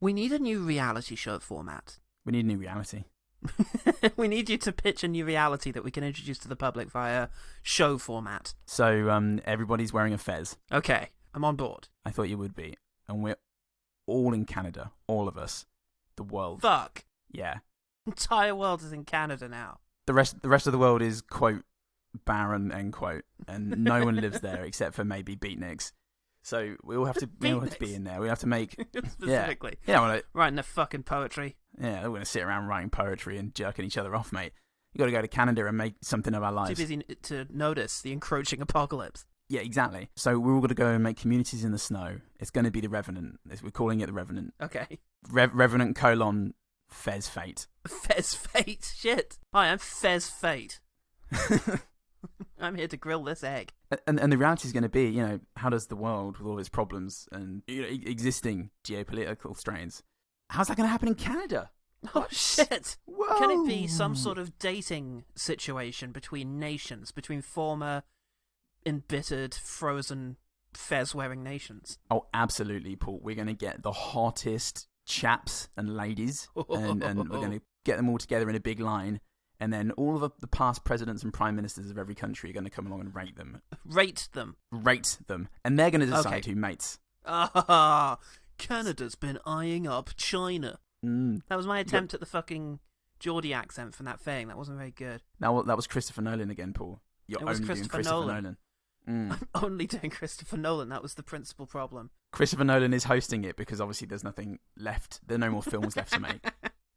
We need a new reality show format. We need a new reality. We need you to pitch a new reality that we can introduce to the public via show format. So everybody's wearing a fez. Okay, I'm on board. I thought you would be. And we're all in Canada. All of us. The world. Fuck. Yeah. Entire world is in Canada now. The rest of the world is, quote, barren, end quote. And no one lives there except for maybe beatniks. So we all have to be in there. We have to make... Specifically. Yeah, writing their fucking poetry. Yeah, we're going to sit around writing poetry and jerking each other off, mate. You got to go to Canada and make something of our lives. Too busy to notice the encroaching apocalypse. Yeah, exactly. So we're all going to go and make communities in the snow. It's going to be the Revenant. We're calling it the Revenant. Okay. Revenant : Fez Fate. Fez Fate? Shit. Hi, I'm Fez Fate. I'm here to grill this egg. And the reality is going to be, you know, how does the world, with all its problems and existing geopolitical strains, how's that going to happen in Canada? Oh, shit. Whoa. Can it be some sort of dating situation between nations, between former embittered, frozen, fez-wearing nations? Oh, absolutely, Paul. We're going to get the hottest chaps and ladies, and we're going to get them all together in a big line. And then all of the past presidents and prime ministers of every country are going to come along and rate them. Rate them? Rate them. And they're going to decide who mates. Ah, Canada's been eyeing up China. That was my attempt at the fucking Geordie accent from that thing. That wasn't very good. That was Christopher Nolan again, Paul. You're only doing Christopher Nolan. I'm only doing Christopher Nolan. That was the principal problem. Christopher Nolan is hosting it because obviously there's nothing left. There are no more films left to make.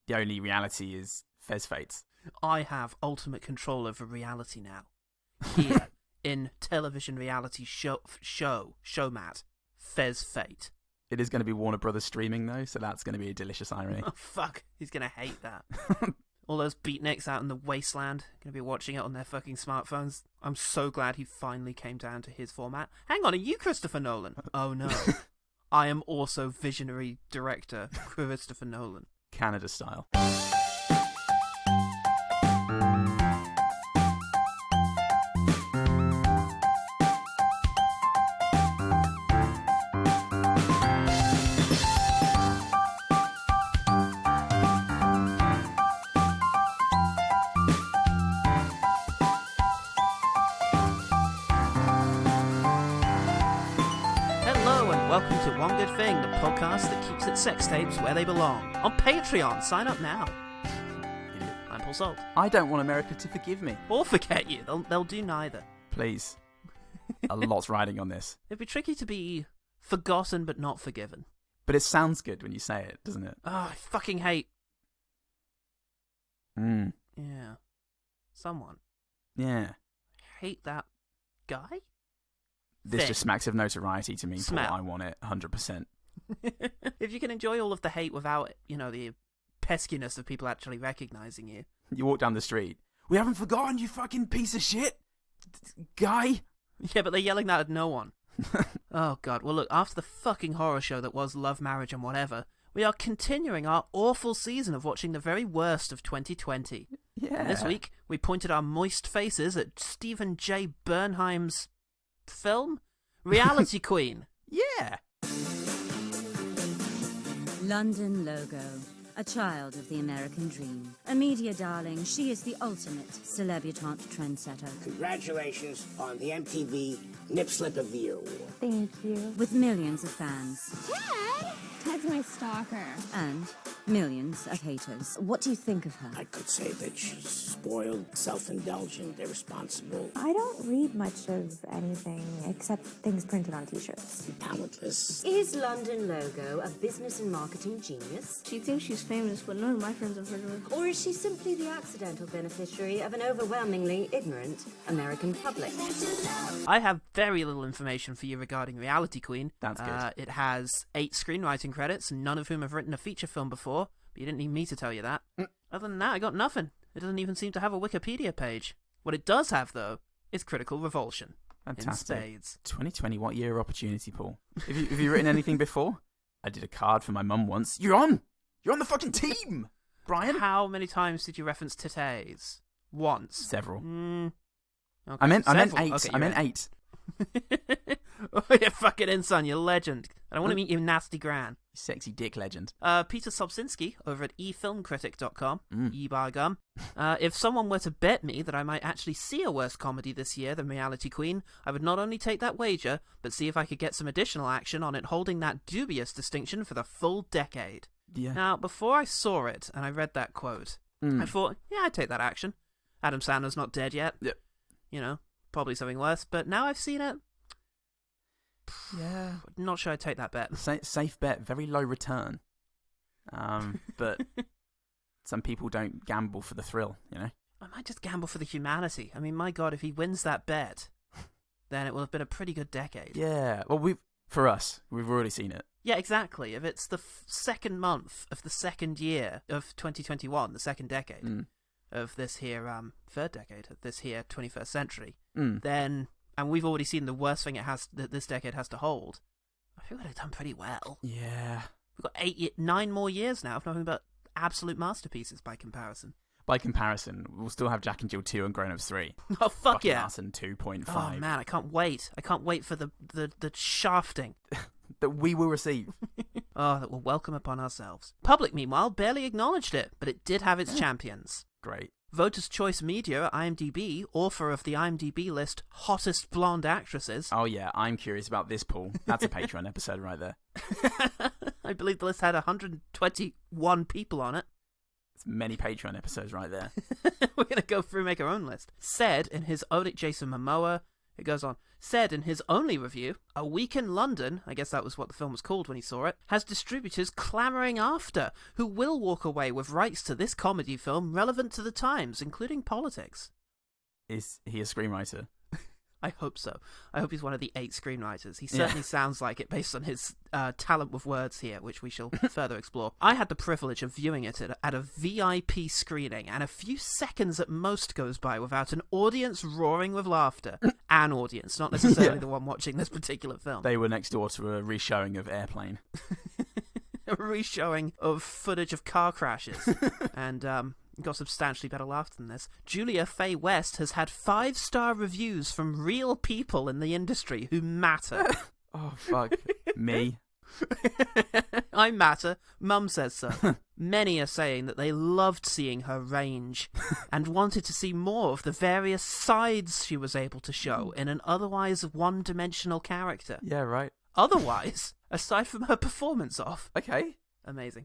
The only reality is Fez Fates. I have ultimate control over reality now. Here, in television reality showmat, Fez Fate. It is going to be Warner Brothers streaming, though, so that's going to be a delicious irony. Oh, fuck. He's going to hate that. All those beatniks out in the wasteland going to be watching it on their fucking smartphones. I'm so glad he finally came down to his format. Hang on, are you Christopher Nolan? Oh, no. I am also visionary director Christopher Nolan. Canada style. Welcome to One Good Thing, the podcast that keeps its sex tapes where they belong. On Patreon, sign up now. Idiot. I'm Paul Salt. I don't want America to forgive me. Or forget you. They'll do neither. Please. A lot's riding on this. It'd be tricky to be forgotten but not forgiven. But it sounds good when you say it, doesn't it? Oh, I fucking hate... Yeah. Someone. Yeah. I hate that guy? This just smacks of notoriety to me, Paul. Smell. I want it 100%. If you can enjoy all of the hate without, the peskiness of people actually recognizing you. You walk down the street. We haven't forgotten, you fucking piece of shit, guy. Yeah, but they're yelling that at no one. Oh, God. Well, look, after the fucking horror show that was Love, Marriage and Whatever, we are continuing our awful season of watching the very worst of 2020. Yeah. And this week, we pointed our moist faces at Stephen J. Bernheim's film Reality Queen. Yeah. London Logo, a child of the American dream. A media darling, she is the ultimate celebutante trendsetter. Congratulations on the MTV Nip Slip of the Year award. Thank you. With millions of fans. Dad! Ted's my stalker. And millions of haters. What do you think of her? I could say that she's spoiled, self-indulgent, irresponsible, I don't read much of anything except things printed on t-shirts. talentless. Is London Logo a business and marketing genius? She thinks she's famous, but none of my friends have heard of her. Or is she simply the accidental beneficiary of an overwhelmingly ignorant American public? I have very little information for you regarding Reality Queen. That's good. It has 8 screenwriting credits, none of whom have written a feature film before, but you didn't need me to tell you that. Other than that, I got nothing. It doesn't even seem to have a Wikipedia page. What it does have, though, is Critical Revulsion. Fantastic. In spades. 2020, what year of opportunity, Paul? Have you written anything before? I did a card for my mum once. You're on the fucking team, Brian. How many times did you reference titties? Once. Several. Okay. I meant Several. 8. Okay, I meant right. 8. Oh, you're fucking in, son. You're a legend. I don't want to meet you, nasty Gran. Sexy dick legend. Peter Sobczynski over at efilmcritic.com, eBargum. If someone were to bet me that I might actually see a worse comedy this year than Reality Queen, I would not only take that wager, but see if I could get some additional action on it holding that dubious distinction for the full decade. Yeah. Now, before I saw it and I read that quote, I thought, yeah, I'd take that action. Adam Sandler's not dead yet. Yep. You know, probably something worse, but now I've seen it, Yeah. not sure I'd take that bet. Safe bet, very low return. But some people don't gamble for the thrill, you know? I might just gamble for the humanity. I mean, my God, if he wins that bet, then it will have been a pretty good decade. Yeah. Well, we've already seen it. Yeah, exactly. If it's the second month of the second year of 2021, the second decade of this here third decade of this here 21st century, then, and we've already seen the worst thing that this decade has to hold, I think we'd have done pretty well. Yeah. We've got 9 more years now of nothing but absolute masterpieces by comparison. By comparison, we'll still have Jack and Jill 2 and Grown Ups 3. Oh, fuck yeah. Us and 2.5. Oh, man, I can't wait. I can't wait for the shafting. That we will receive. Oh, that we'll welcome upon ourselves. Public, meanwhile, barely acknowledged it, but it did have its champions. Great. Voters' Choice Media, IMDb, author of the IMDb list Hottest Blonde Actresses. Oh, yeah, I'm curious about this, Paul. That's a Patreon episode right there. I believe the list had 121 people on it. It's many Patreon episodes right there. We're going to go through and make our own list. Said in his Jason Momoa, it goes on, said in his only review, A Week in London, I guess that was what the film was called when he saw it, has distributors clamouring after, who will walk away with rights to this comedy film relevant to the times, including politics. Is he a screenwriter? I hope so. I hope he's one of the 8 screenwriters. He certainly sounds like it based on his talent with words here, which we shall further explore. I had the privilege of viewing it at a VIP screening, and a few seconds at most goes by without an audience roaring with laughter. An audience, not necessarily the one watching this particular film. They were next door to a reshowing of Airplane. A reshowing of footage of car crashes. And, got substantially better laughs than this. Julia Faye West has had 5-star reviews from real people in the industry who matter. Oh, fuck. Me? I matter. Mum says so. Many are saying that they loved seeing her range and wanted to see more of the various sides she was able to show in an otherwise one-dimensional character. Yeah, right. Otherwise, aside from her performance off. Okay. Amazing.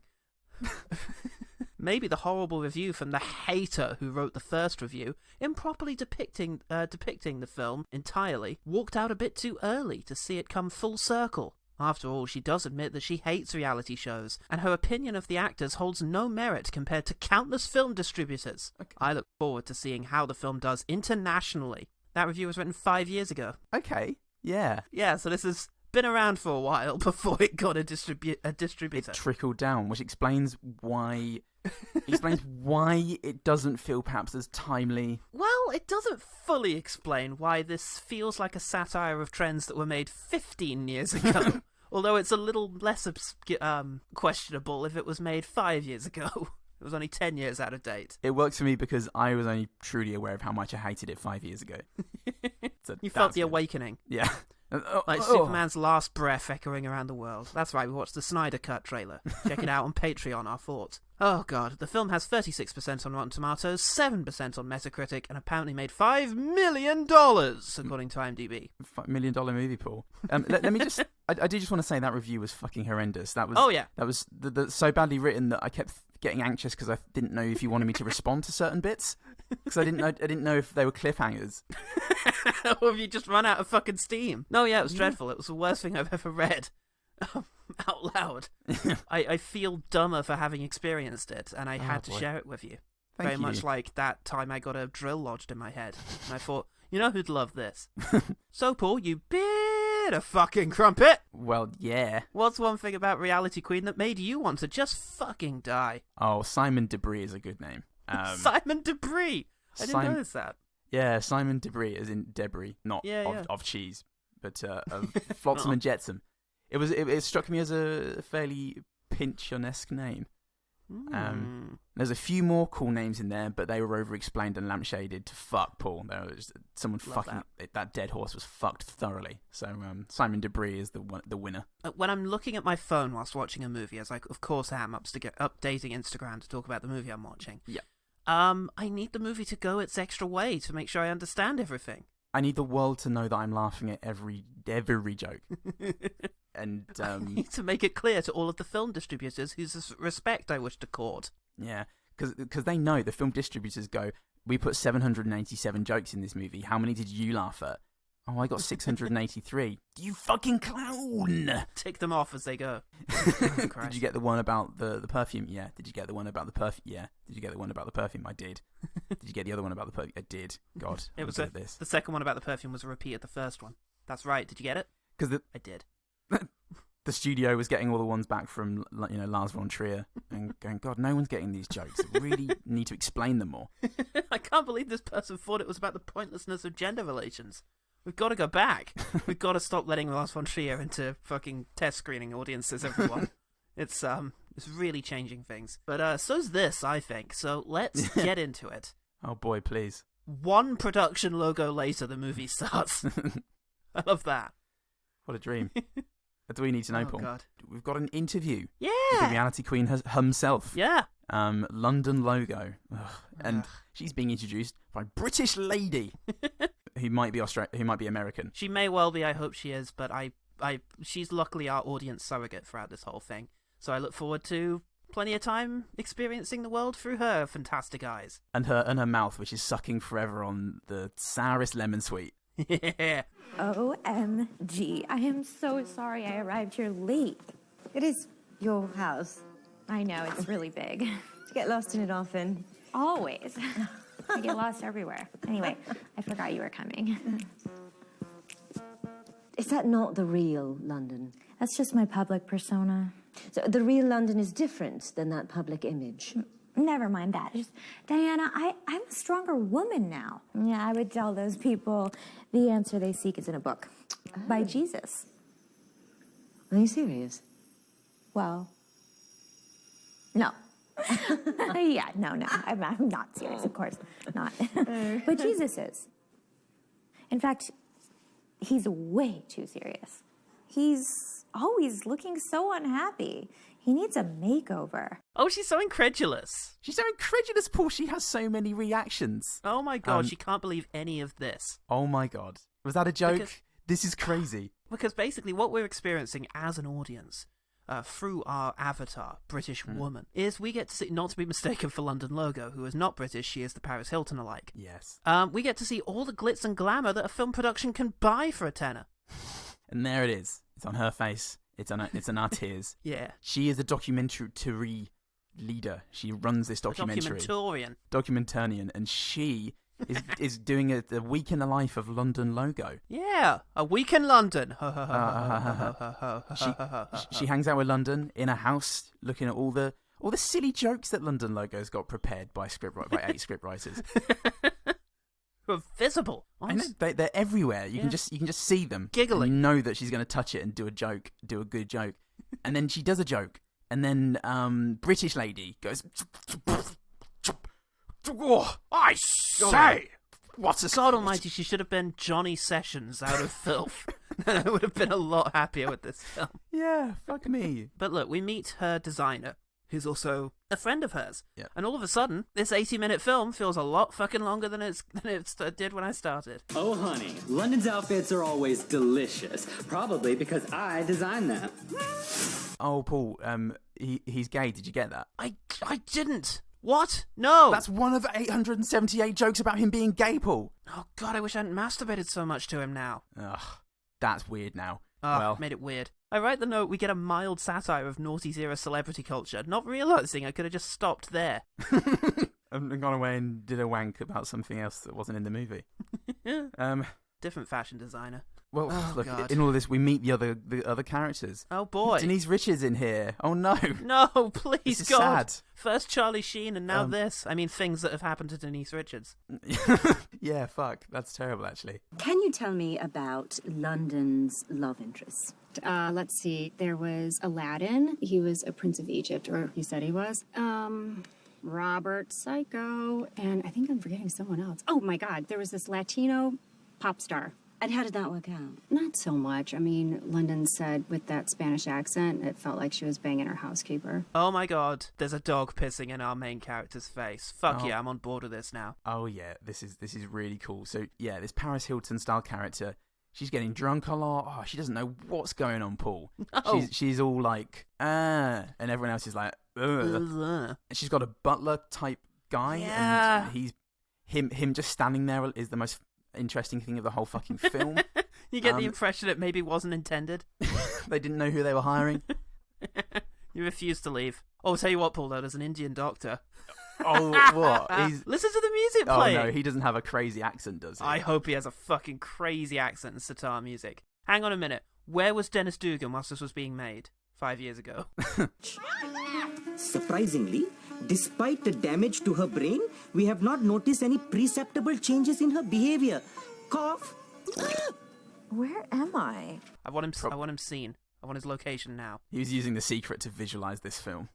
Maybe the horrible review from the hater who wrote the first review, improperly depicting the film entirely, walked out a bit too early to see it come full circle. After all, she does admit that she hates reality shows, and her opinion of the actors holds no merit compared to countless film distributors. Okay. I look forward to seeing how the film does internationally. That review was written 5 years ago. Okay, yeah. Yeah, so this has been around for a while before it got a distributor. It trickled down, which explains why it doesn't feel perhaps as timely. Well, it doesn't fully explain why this feels like a satire of trends that were made 15 years ago. Although it's a little less questionable if it was made 5 years ago. It was only 10 years out of date. It works for me because I was only truly aware of how much I hated it 5 years ago. So you felt the awakening. Yeah. Like Superman's last breath echoing around the world. That's right, we watched the Snyder Cut trailer. Check it out on Patreon, our thoughts. Oh god, the film has 36% on Rotten Tomatoes, 7% on Metacritic, and apparently made $5 million, according to IMDb. $5 million movie, Paul. Let me just... I do just want to say that review was fucking horrendous. That was... Oh, yeah. That was so badly written that I kept getting anxious because I didn't know if you wanted me to respond to certain bits. Because I didn't know if they were cliffhangers. Or have you just run out of fucking steam? No, yeah, it was dreadful. It was the worst thing I've ever read. Out loud. I feel dumber for having experienced it, and I had to share it with you. Very much like that time I got a drill lodged in my head. And I thought, you know who'd love this? So, Paul, you bit of fucking crumpet. Well, yeah. What's one thing about Reality Queen that made you want to just fucking die? Oh, Simon Debris is a good name. Simon Debris! I didn't notice that. Yeah, Simon Debris, as in debris, not of cheese, but of Flotsam and Jetsam. It struck me as a fairly Pynchon-esque name. There's a few more cool names in there, but they were over-explained and lampshaded to fuck Paul. There was someone fucking that dead horse was fucked thoroughly. So Simon Debris is the winner. When I'm looking at my phone whilst watching a movie, as I of course am, updating Instagram to talk about the movie I'm watching. Yeah. I need the movie to go its extra way to make sure I understand everything. I need the world to know that I'm laughing at every joke. And I need to make it clear to all of the film distributors whose respect I wish to court. Yeah, because they know, the film distributors go, we put 787 jokes in this movie. How many did you laugh at? Oh, I got 683. You fucking clown! Tick them off as they go. Did you get the one about the perfume? Yeah. Did you get the one about the perfume? Yeah. Did you get the one about the perfume? I did. Did you get the other one about the perfume? I did. God, it was this. The second one about the perfume was a repeat of the first one. That's right. Did you get it? Because I did. The studio was getting all the ones back from, Lars von Trier and going, God, no one's getting these jokes. We really need to explain them more. I can't believe this person thought it was about the pointlessness of gender relations. We've got to go back. We've got to stop letting Lars von Trier into fucking test screening audiences, everyone. It's really changing things. But so's this, I think. So let's get into it. Oh boy, please. One production logo later, the movie starts. I love that. What a dream. What do we need to know, Paul? God. We've got an interview. Yeah. With the reality queen herself. Yeah. London logo. And she's being introduced by a British lady who might be who might be American. She may well be, I hope she is, but she's luckily our audience surrogate throughout this whole thing. So I look forward to plenty of time experiencing the world through her fantastic eyes. And her mouth, which is sucking forever on the sourest lemon sweet. Yeah. OMG. I am so sorry I arrived here late. It is your house. I know, it's really big. Do you get lost in it often? Always. I get lost everywhere. Anyway, I forgot you were coming. Is that not the real London? That's just my public persona. So the real London is different than that public image. Never mind that. Just, Diana, I'm a stronger woman now. Yeah, I would tell those people the answer they seek is in a book by Jesus. Are you serious? Well, no. Yeah, no. I'm not serious, of course not. But Jesus is. In fact, he's way too serious. He's always looking so unhappy. He needs a makeover. Oh, she's so incredulous. She's so incredulous, Paul. She has so many reactions. Oh my God, she can't believe any of this. Oh my God. Was that a joke? This is crazy. Because basically what we're experiencing as an audience through our avatar, British woman, is we get to see, not to be mistaken for London Logo, who is not British, she is the Paris Hilton alike. Yes. We get to see all the glitz and glamour that a film production can buy for a tenner. And there it is. It's on her face. It's on our tears. Yeah. She is a documentary leader. She runs this documentary. Documentarian. And she is doing a week in the life of London Logo. Yeah, a week in London. She hangs out with London in a house, looking at all the silly jokes that London Logo's got prepared by 8 script writers. Who are visible. I know, they're everywhere. You can just see them, giggling. And you know that she's going to touch it and do a good joke, and then she does a joke, and then British lady goes, oh, I say, what's this? God Almighty, she should have been Johnny Sessions out of Filth. Then I would have been a lot happier with this film. Yeah, fuck me. But look, we meet her designer, who's also a friend of hers. Yeah. And all of a sudden, this 80-minute film feels a lot fucking longer than it did when I started. Oh, honey, London's outfits are always delicious. Probably because I designed them. Oh, Paul, he's gay. Did you get that? I didn't. What? No. That's one of 878 jokes about him being gay, Paul. Oh, God, I wish I hadn't masturbated so much to him now. Ugh, that's weird now. Well, made it weird. I write the note, we get a mild satire of noughties era celebrity culture, not realising I could have just stopped there. And gone away and did a wank about something else that wasn't in the movie. Different fashion designer. Well, Oh, look, God. in all of this, we meet the other characters. Oh boy. Denise Richards in here. Oh no. No, please, This is God. sad. First Charlie Sheen and now this. I mean, things that have happened to Denise Richards. Yeah, fuck. That's terrible, actually. Can you tell me about London's love interests? Let's see. There was Aladdin. He was a prince of Egypt, or he said he was. Robert Psycho, and I think I'm forgetting someone else. Oh my God, there was this Latino pop star. And how did that work out? Not so much. I mean, London said with that Spanish accent, it felt like she was banging her housekeeper. Oh my God, there's a dog pissing in our main character's face. Fuck Oh. yeah, I'm on board with this now. Oh yeah, this is really cool. So yeah, this Paris Hilton style character, she's getting drunk a lot. Oh, she doesn't know what's going on, Paul. No. She's all like, and everyone else is like, ugh. Ugh. And she's got a butler type guy, Yeah. and he's him just standing there is the most interesting thing of the whole fucking film. You get the impression it maybe wasn't intended. They didn't know who they were hiring. You refuse to leave. Oh, I'll tell you what, Paul, though, there's an Indian doctor. Oh, what? He's... Listen to the music Oh playing. no, he doesn't have a crazy accent, does he? I hope he has a fucking crazy accent and sitar music. Hang on a minute. Where was Dennis Dugan whilst this was being made? 5 years ago. Surprisingly, despite the damage to her brain, we have not noticed any perceptible changes in her behavior. Cough. Where am I? I want him seen. I want his location now. He was using The Secret to visualize this film.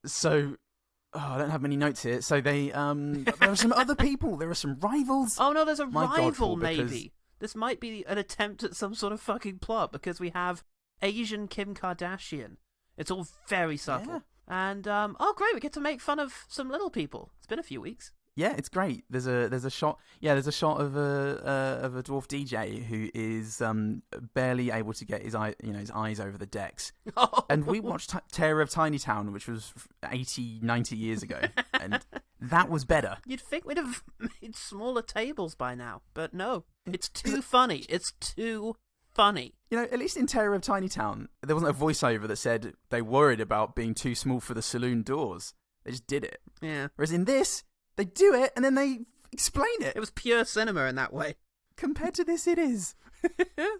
So, I don't have many notes here. So there are some other people. There are some rivals. Oh no, there's a My God, rival Paul, because- maybe. This might be an attempt at some sort of fucking plot because we have Asian Kim Kardashian. It's all very subtle. Yeah. And oh great, we get to make fun of some little people. It's been a few weeks. Yeah, it's great. There's a shot. Yeah, there's a shot of a dwarf DJ who is barely able to get his eyes over the decks. And we watched Terror of Tiny Town, which was 80, 90 years ago, and that was better. You'd think we'd have made smaller tables by now, but no. It's too funny. It's too funny. You know, at least in Terror of Tiny Town, there wasn't a voiceover that said they worried about being too small for the saloon doors. They just did it. Yeah. Whereas in this, they do it and then they explain it. It was pure cinema in that way. Compared to this, it is.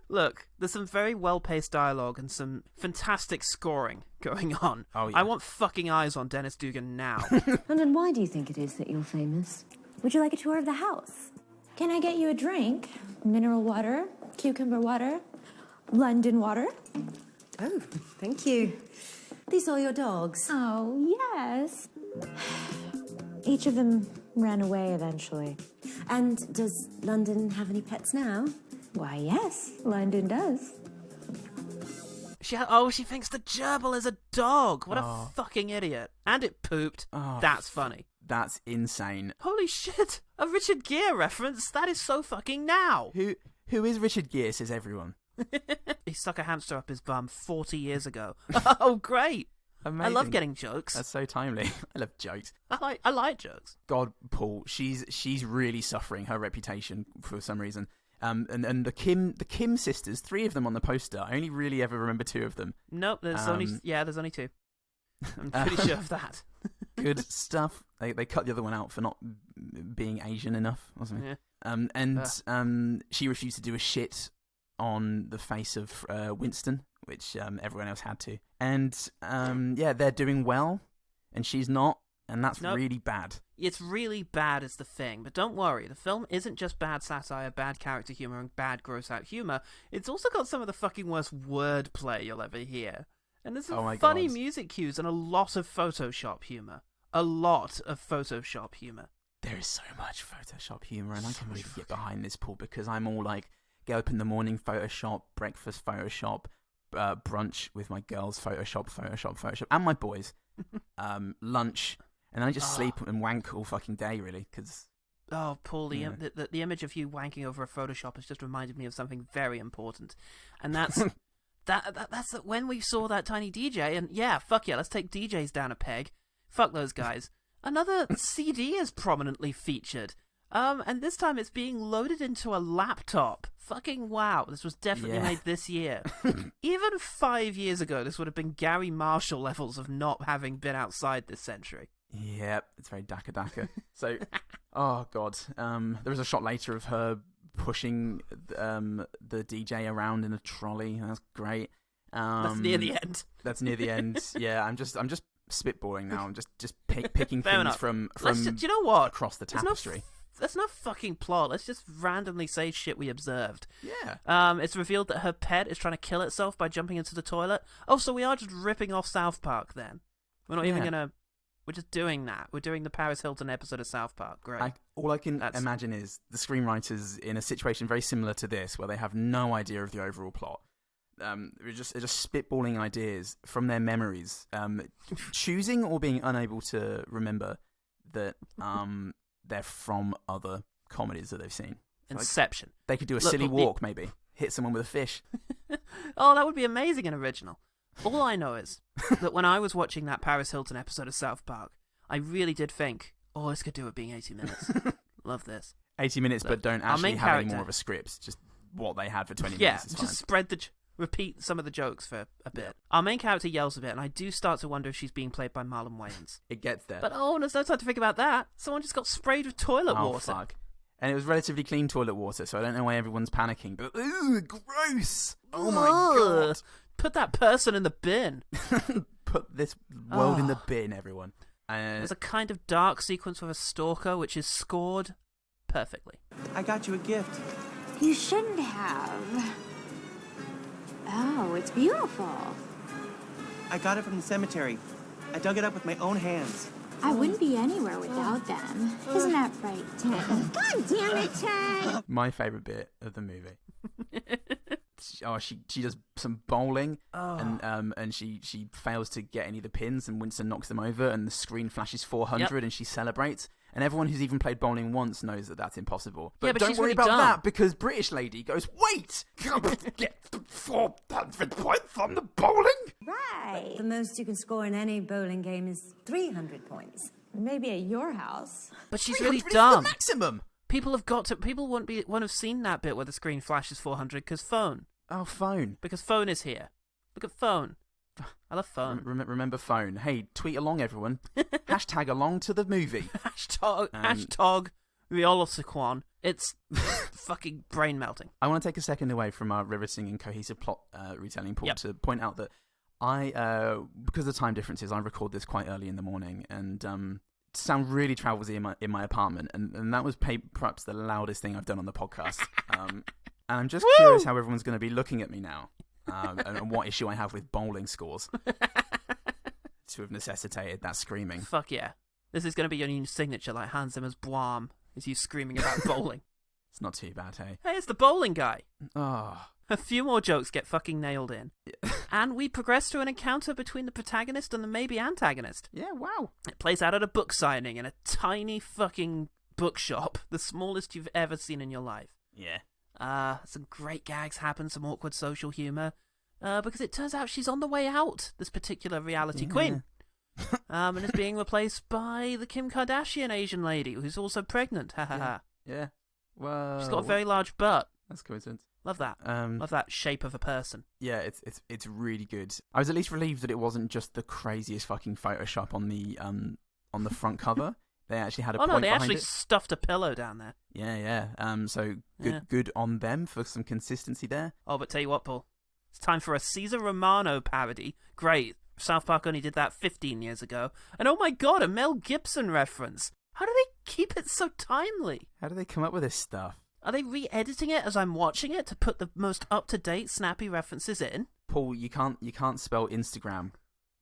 Look, there's some very well-paced dialogue and some fantastic scoring going on. Oh, yeah. I want fucking eyes on Dennis Dugan now. And then why do you think it is that you're famous? Would you like a tour of the house? Can I get you a drink? Mineral water, cucumber water, London water? Oh, thank you. These are your dogs. Oh, yes. Each of them ran away eventually. And does London have any pets now? Why, yes, London does. She thinks the gerbil is a dog. What a fucking idiot. And it pooped. That's funny. That's insane. Holy shit. A Richard Gere reference? That is so fucking now. Who is Richard Gere, says everyone. He stuck a hamster up his bum 40 years ago. Oh, great. Amazing. I love getting jokes. That's so timely. I love jokes. I like jokes. God, Paul, she's really suffering her reputation for some reason. And the Kim sisters, 3 of them on the poster. I only really ever remember 2 of them. Nope, there's only 2. I'm pretty sure of that. Good stuff. They cut the other one out for not being Asian enough, wasn't it? Yeah. She refused to do a shit on the face of Winston, which everyone else had to. And they're doing well, and she's not, and that's really bad. It's really bad is the thing, but don't worry, the film isn't just bad satire, bad character humor, and bad gross-out humor. It's also got some of the fucking worst wordplay you'll ever hear. And there's some funny music cues and a lot of Photoshop humor. A lot of Photoshop humor. There is so much Photoshop humor, and I can really get behind this, Paul, because I'm all like, get up in the morning, Photoshop, breakfast, Photoshop, brunch with my girls, Photoshop, and my boys, lunch, and then I just sleep and wank all fucking day, really, because... Oh, Paul, the image of you wanking over a Photoshop has just reminded me of something very important, and that's... That's when we saw that tiny DJ, and yeah, fuck yeah, let's take DJs down a peg. Fuck those guys. Another CD is prominently featured. And this time it's being loaded into a laptop. Fucking wow, this was definitely made this year. Even 5 years ago, this would have been Gary Marshall levels of not having been outside this century. Yep, it's very Daka. So, oh god, there was a shot later of her pushing the DJ around in a trolley. That's great. That's near the end. That's near the end. Yeah, I'm just spitballing now. I'm just picking things enough. from do you know what? across the tapestry. There's no fucking plot. Let's just randomly say shit we observed. Yeah. It's revealed that her pet is trying to kill itself by jumping into the toilet. Oh, so we are just ripping off South Park then. We're not even gonna. We're just doing that. We're doing the Paris Hilton episode of South Park. Great. All I can imagine is the screenwriters in a situation very similar to this, where they have no idea of the overall plot. They're just spitballing ideas from their memories, choosing or being unable to remember that they're from other comedies that they've seen. Inception. Like, they could do a silly walk, maybe hit someone with a fish. Oh, that would be amazing and original. All I know is that when I was watching that Paris Hilton episode of South Park, I really did think, oh, this could do it being 80 minutes. Love this. 80 minutes, but don't actually have any more of a script. Just what they had for 20 minutes is fine. Just repeat some of the jokes for a bit. Our main character yells a bit, and I do start to wonder if she's being played by Marlon Wayans. It gets there. But there's no time to think about that. Someone just got sprayed with toilet water. Fuck. And it was relatively clean toilet water, so I don't know why everyone's panicking. But ooh, gross! Oh my god! Put that person in the bin. Put this world in the bin, everyone. There's a kind of dark sequence with a stalker, which is scored perfectly. I got you a gift. You shouldn't have. Oh, it's beautiful. I got it from the cemetery. I dug it up with my own hands. I wouldn't be anywhere without them. Isn't that right, Ted? God damn it, Ted! My favourite bit of the movie. She does some bowling and she fails to get any of the pins, and Winston knocks them over, and the screen flashes 400 and she celebrates. And everyone who's even played bowling once knows that that's impossible. But don't she's worry really about dumb. that, because British lady goes, wait! Get the 400 points on the bowling? Right. The most you can score in any bowling game is 300 points. Maybe at your house. But she's really 300 dumb. is the maximum. People won't have seen that bit where the screen flashes 400 because phone. Oh, phone. Because phone is here. Look at phone. I love phone. Remember phone. Hey, tweet along, everyone. Hashtag along to the movie. Hashtag Riolosiquan. It's fucking brain melting. I want to take a second away from our riveting and cohesive plot retelling, Paul, to point out that because of the time differences, I record this quite early in the morning, and sound really travels in my apartment, and that was perhaps the loudest thing I've done on the podcast. And I'm just curious how everyone's going to be looking at me now. And what issue I have with bowling scores to have necessitated that screaming. Fuck yeah. This is going to be your new signature, like Hans Zimmer's Bwam, is you screaming about bowling. It's not too bad, hey? Hey, it's the bowling guy. Oh. A few more jokes get fucking nailed in. Yeah. And we progress to an encounter between the protagonist and the maybe antagonist. Yeah, wow. It plays out at a book signing in a tiny fucking bookshop, the smallest you've ever seen in your life. Yeah. Some great gags happen, some awkward social humour, because it turns out she's on the way out, this particular reality queen, and is being replaced by the Kim Kardashian Asian lady, who's also pregnant. Ha ha ha. Yeah. Well, she's got a very large butt. That's coincidence. Love that. Love that shape of a person. Yeah, it's really good. I was at least relieved that it wasn't just the craziest fucking Photoshop on the front cover. They actually had a point behind it. Oh no, they actually stuffed a pillow down there. Yeah. So good on them for some consistency there. Oh, but tell you what, Paul, it's time for a Cesar Romano parody. Great. South Park only did that 15 years ago. And oh my god, a Mel Gibson reference. How do they keep it so timely? How do they come up with this stuff? Are they re-editing it as I'm watching it to put the most up-to-date, snappy references in? Paul, you can't spell Instagram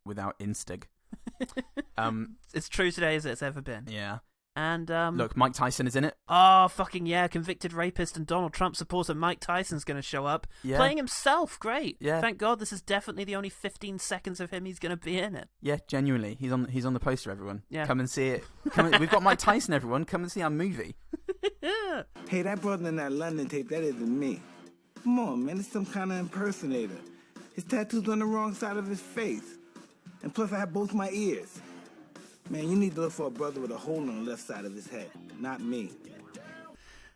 without Instag. It's true today as it's ever been. Yeah. And look, Mike Tyson is in it. Oh, fucking yeah. Convicted rapist and Donald Trump supporter Mike Tyson's going to show up. Yeah. Playing himself. Great. Yeah. Thank God this is definitely the only 15 seconds of him he's going to be in it. Yeah, genuinely. He's on the poster, everyone. Yeah. Come and see it. We've got Mike Tyson, everyone. Come and see our movie. Hey, that brother in that London tape, that isn't me. Come on, man. It's some kind of impersonator. His tattoo's on the wrong side of his face. And plus, I have both my ears. Man, you need to look for a brother with a hole on the left side of his head, not me.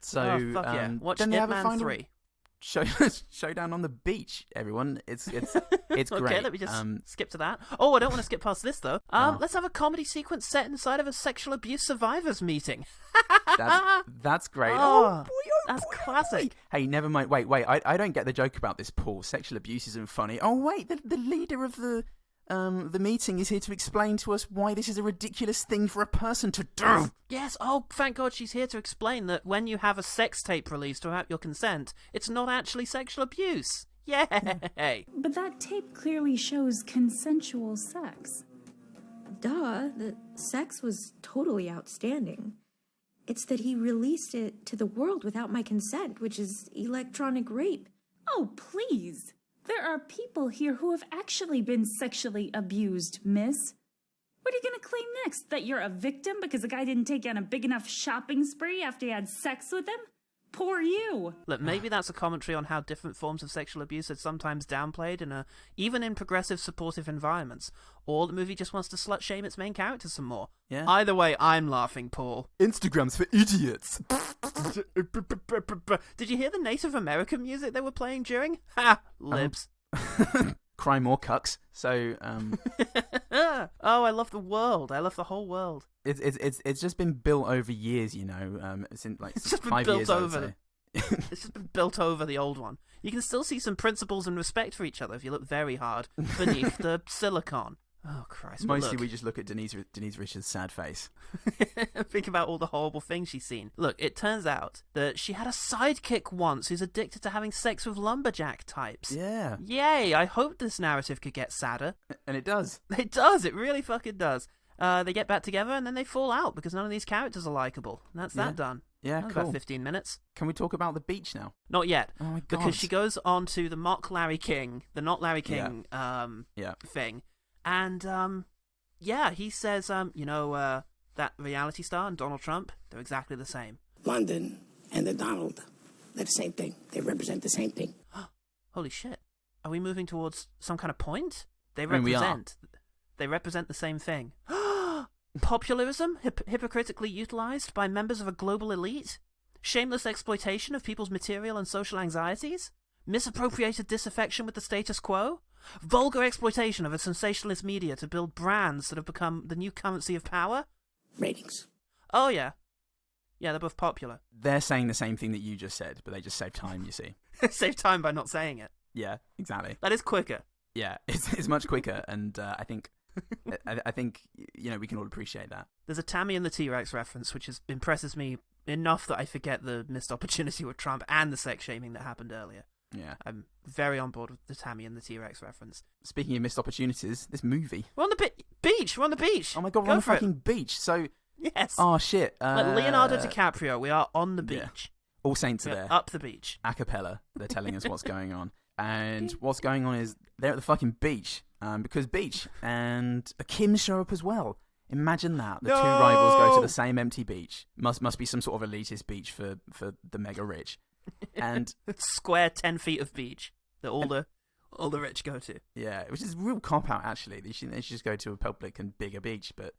So, fuck yeah. Watch then Ip Man 3. showdown on the beach, everyone. It's great. Okay, let me just skip to that. Oh, I don't want to skip past this though. Let's have a comedy sequence set inside of a sexual abuse survivors meeting. That's great. Oh, boy, that's classic. Hey, never mind. Wait. I don't get the joke about this, Paul. Sexual abuse isn't funny. Oh wait, the leader of the meeting is here to explain to us why this is a ridiculous thing for a person to do. Yes, oh, thank God she's here to explain that when you have a sex tape released without your consent, it's not actually sexual abuse. Yay! But that tape clearly shows consensual sex. Duh, the sex was totally outstanding. It's that he released it to the world without my consent, which is electronic rape. Oh, please. There are people here who have actually been sexually abused, miss. What are you going to claim next? That you're a victim because the guy didn't take you on a big enough shopping spree after you had sex with him? Poor you. Look, maybe that's a commentary on how different forms of sexual abuse are sometimes downplayed even in progressive supportive environments. Or the movie just wants to slut-shame its main characters some more. Yeah. Either way, I'm laughing, Paul. Instagram's for idiots. Did you hear the Native American music they were playing during? Ha! Libs. Cry more cucks. So, Oh, I love the world. I love the whole world. It's just been built over years, you know. Since like it's just been 5 built years, over. It's just been built over the old one. You can still see some principles and respect for each other if you look very hard beneath the silicon. Oh, Christ. Mostly we just look at Denise Richards' sad face. Think about all the horrible things she's seen. Look, it turns out that she had a sidekick once who's addicted to having sex with lumberjack types. Yeah. Yay, I hope this narrative could get sadder. And it does. It does, it really fucking does. They get back together and then they fall out because none of these characters are likable. And that's that done. Yeah, that was cool. about 15 minutes. Can we talk about the beach now? Not yet. Oh my God. Because she goes on to the mock Larry King, the not Larry King thing. And, he says, that reality star and Donald Trump, they're exactly the same. London and the Donald, they're the same thing. They represent the same thing. Holy shit. Are we moving towards some kind of point? They we are. represent the same thing. Populism, hypocritically utilized by members of a global elite? Shameless exploitation of people's material and social anxieties? Misappropriated disaffection with the status quo? Vulgar exploitation of a sensationalist media to build brands that have become the new currency of power? Ratings. Oh, yeah. Yeah, they're both popular. They're saying the same thing that you just said, but they just save time, you see. Save time by not saying it. Yeah, exactly. That is quicker. Yeah, it's much quicker, and I think we can all appreciate that. There's a Tammy and the T-Rex reference, which impresses me enough that I forget the missed opportunity with Trump and the sex shaming that happened earlier. Yeah. I'm very on board with the Tammy and the T-Rex reference. Speaking of missed opportunities, this movie. We're on the beach! We're on the beach! Oh my God, we're on the fucking beach. So. Yes. Oh, shit. Like Leonardo DiCaprio, we are on the beach. Yeah. All saints are there. Up the beach. A cappella. They're telling us what's going on. And what's going on is they're at the fucking beach. Because beach. And the Kims show up as well. Imagine that. The two rivals go to the same empty beach. Must be some sort of elitist beach for the mega rich. And square 10 feet of beach that all the rich go to. Yeah, which is a real cop-out, actually. They should just go to a public and bigger beach, but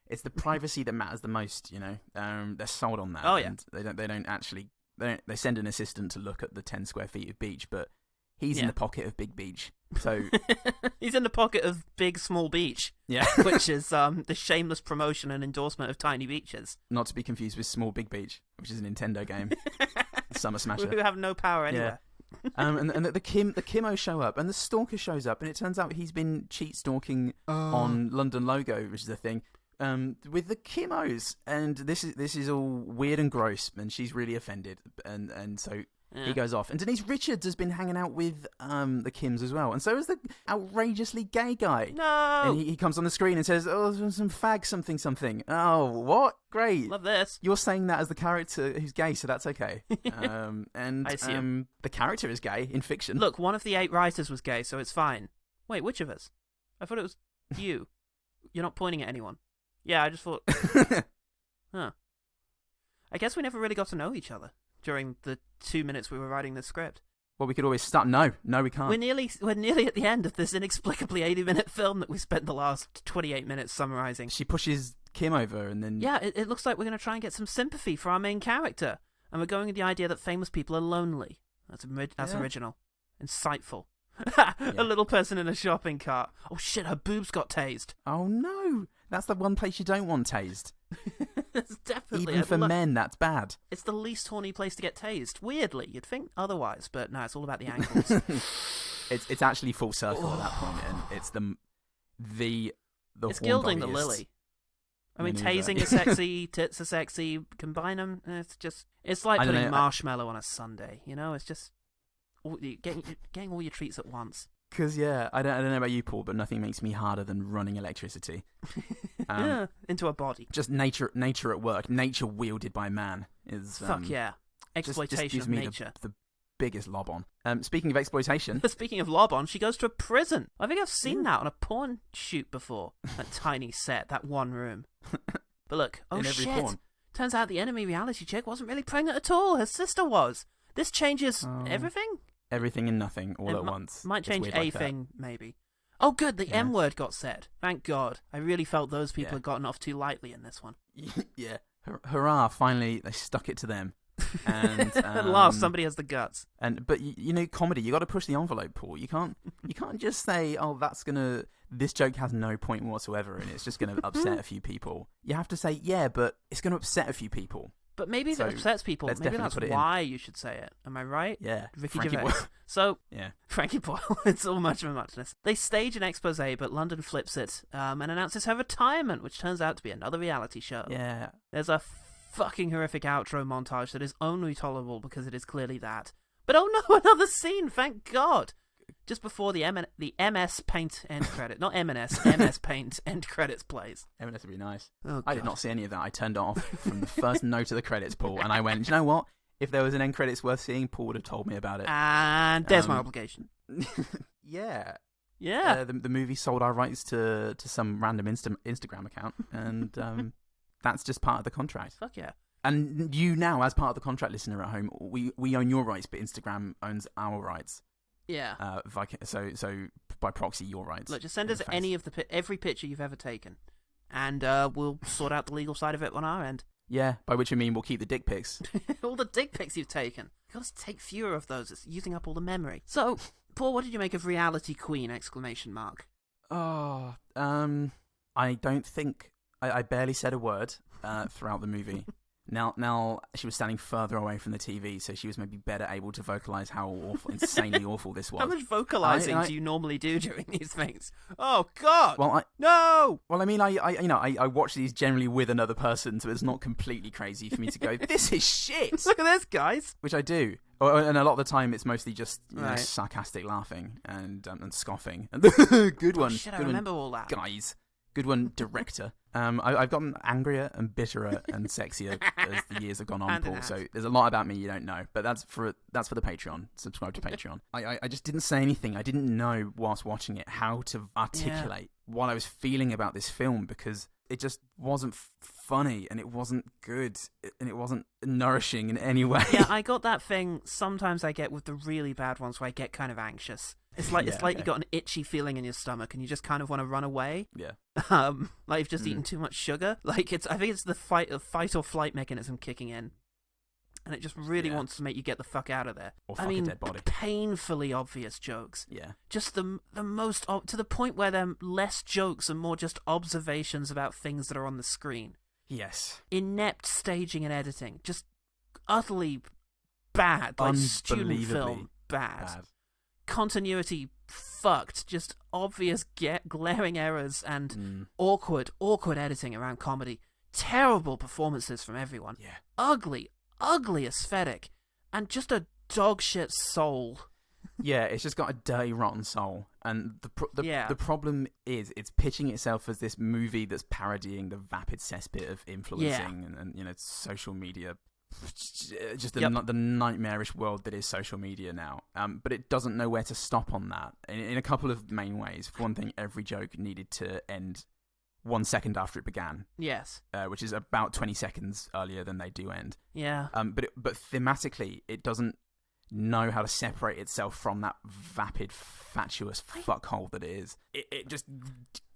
it's the privacy that matters the most, you know. They're sold on that. Oh, yeah. And they send an assistant to look at the 10 square feet of beach, but he's in the pocket of big beach. So he's in the pocket of big small beach. Yeah. Which is the shameless promotion and endorsement of tiny beaches. Not to be confused with Small Big Beach, which is a Nintendo game. Summer Smasher. Who have no power anywhere. Yeah. And the Kimmo show up, and the stalker shows up, and it turns out he's been cheat stalking on London Logo, which is a thing, with the Kimmos, and this is all weird and gross, and she's really offended, and so he goes off, and Denise Richards has been hanging out with the Kims as well, and so is the outrageously gay guy. No, and he comes on the screen and says, "Oh, there's some fag something." Oh, what? Great, love this. You're saying that as the character who's gay, so that's okay. And I see the character is gay in fiction. Look, one of the 8 writers was gay, so it's fine. Wait, which of us? I thought it was you. You're not pointing at anyone. Yeah, I just thought. Huh. I guess we never really got to know each other during the 2 minutes we were writing the script. Well, we could always start. No, we can't. We're nearly at the end of this inexplicably 80-minute film that we spent the last 28 minutes summarizing. She pushes Kim over, and then it looks like we're going to try and get some sympathy for our main character, and we're going with the idea that famous people are lonely. That's original. Insightful. A little person in a shopping cart. Oh shit, her boobs got tased. Oh no! That's the one place you don't want tased. That's definitely... Even for men, that's bad. It's the least horny place to get tased. Weirdly, you'd think otherwise, but no, it's all about the ankles. It's actually full circle at that point, and it's it's gilding the lily. I mean, tasing is sexy, tits are sexy. Combine them, it's like putting marshmallow on a sundae. You know, it's just getting all your treats at once. Because I don't know about you, Paul, but nothing makes me harder than running electricity. Into a body. Just nature at work. Nature wielded by man is fuck yeah. Exploitation just gives of me nature. The biggest lob on. Speaking of exploitation, speaking of lob on, she goes to a prison. I think I've seen that on a porn shoot before. That tiny set, that one room. But look, shit! Porn. Turns out the enemy reality chick wasn't really pregnant at all. Her sister was. This changes everything. Everything and nothing all at once. Might change thing, maybe. Oh, good, the M word got said. Thank God. I really felt those people had gotten off too lightly in this one. Yeah. Hurrah, finally, they stuck it to them. And at last, somebody has the guts. But you know, comedy, you got to push the envelope, Paul. You can't just say, "Oh, this joke has no point whatsoever, and it's just gonna upset a few people." You have to say, "Yeah, but it's gonna upset a few people." But maybe if it upsets people, maybe that's why you should say it. Am I right? Yeah. Ricky Frankie Gervais. Boyle. So, yeah. Frankie Boyle. It's all much of a muchness. They stage an expose, but London flips it and announces her retirement, which turns out to be another reality show. Yeah. There's a fucking horrific outro montage that is only tolerable because it is clearly that. But oh no, another scene, thank God. Just before the MS Paint end credit. Not M&S, MS Paint end credits plays. M&S would be nice. Oh, I did not see any of that. I turned it off from the first note of the credits, Paul, and I went, do you know what? If there was an end credits worth seeing, Paul would have told me about it. And there's my obligation. Yeah. Yeah. The movie sold our rights to some random Instagram account, and that's just part of the contract. Fuck yeah. And you now, as part of the contract, listener at home, we own your rights, but Instagram owns our rights. Yeah. So by proxy, your rights. Look, just send us every picture you've ever taken, and we'll sort out the legal side of it on our end. Yeah, by which I mean we'll keep the dick pics. All the dick pics you've taken. You've got to take fewer of those. It's using up all the memory. So, Paul, what did you make of Reality Queen? ! Oh, I don't think I barely said a word throughout the movie. Now she was standing further away from the TV, so she was maybe better able to vocalize how awful, insanely awful this was. How much vocalizing do you normally do during these things? Oh God! No! Well, I mean, I watch these generally with another person, so it's not completely crazy for me to go, "This is shit." Look at this, guys. Which I do, and a lot of the time it's mostly just sarcastic laughing and scoffing. Good one. Shit, I remember all that, guys. Good one, director. I've gotten angrier and bitterer and sexier as the years have gone on, Paul. So there's a lot about me you don't know, but that's for the Patreon. Subscribe to Patreon. I just didn't say anything. I didn't know whilst watching it how to articulate what I was feeling about this film, because it just wasn't funny, and it wasn't good, and it wasn't nourishing in any way. Yeah, I got that thing sometimes I get with the really bad ones where I get kind of anxious. It's like you got an itchy feeling in your stomach and you just kind of want to run away. Yeah. Like you've just eaten too much sugar. Like I think it's the fight or flight mechanism kicking in. And it just really wants to make you get the fuck out of there. Or fuck a dead body. Painfully obvious jokes. Yeah. Just the most to the point where they're less jokes and more just observations about things that are on the screen. Yes. Inept staging and editing. Just utterly bad. Like student film bad. Continuity fucked. Just obvious glaring errors and awkward editing around comedy. Terrible performances from everyone. Yeah. Ugly aesthetic, and just a dog shit soul. Yeah, it's just got a dirty, rotten soul. And the problem is it's pitching itself as this movie that's parodying the vapid cesspit of influencing and social media. Just the nightmarish world that is social media now. But it doesn't know where to stop on that in a couple of main ways. For one thing, every joke needed to end 1 second after it began. Yes. Which is about 20 seconds earlier than they do end. Yeah. But thematically, it doesn't know how to separate itself from that vapid, fatuous fuckhole that it is. It just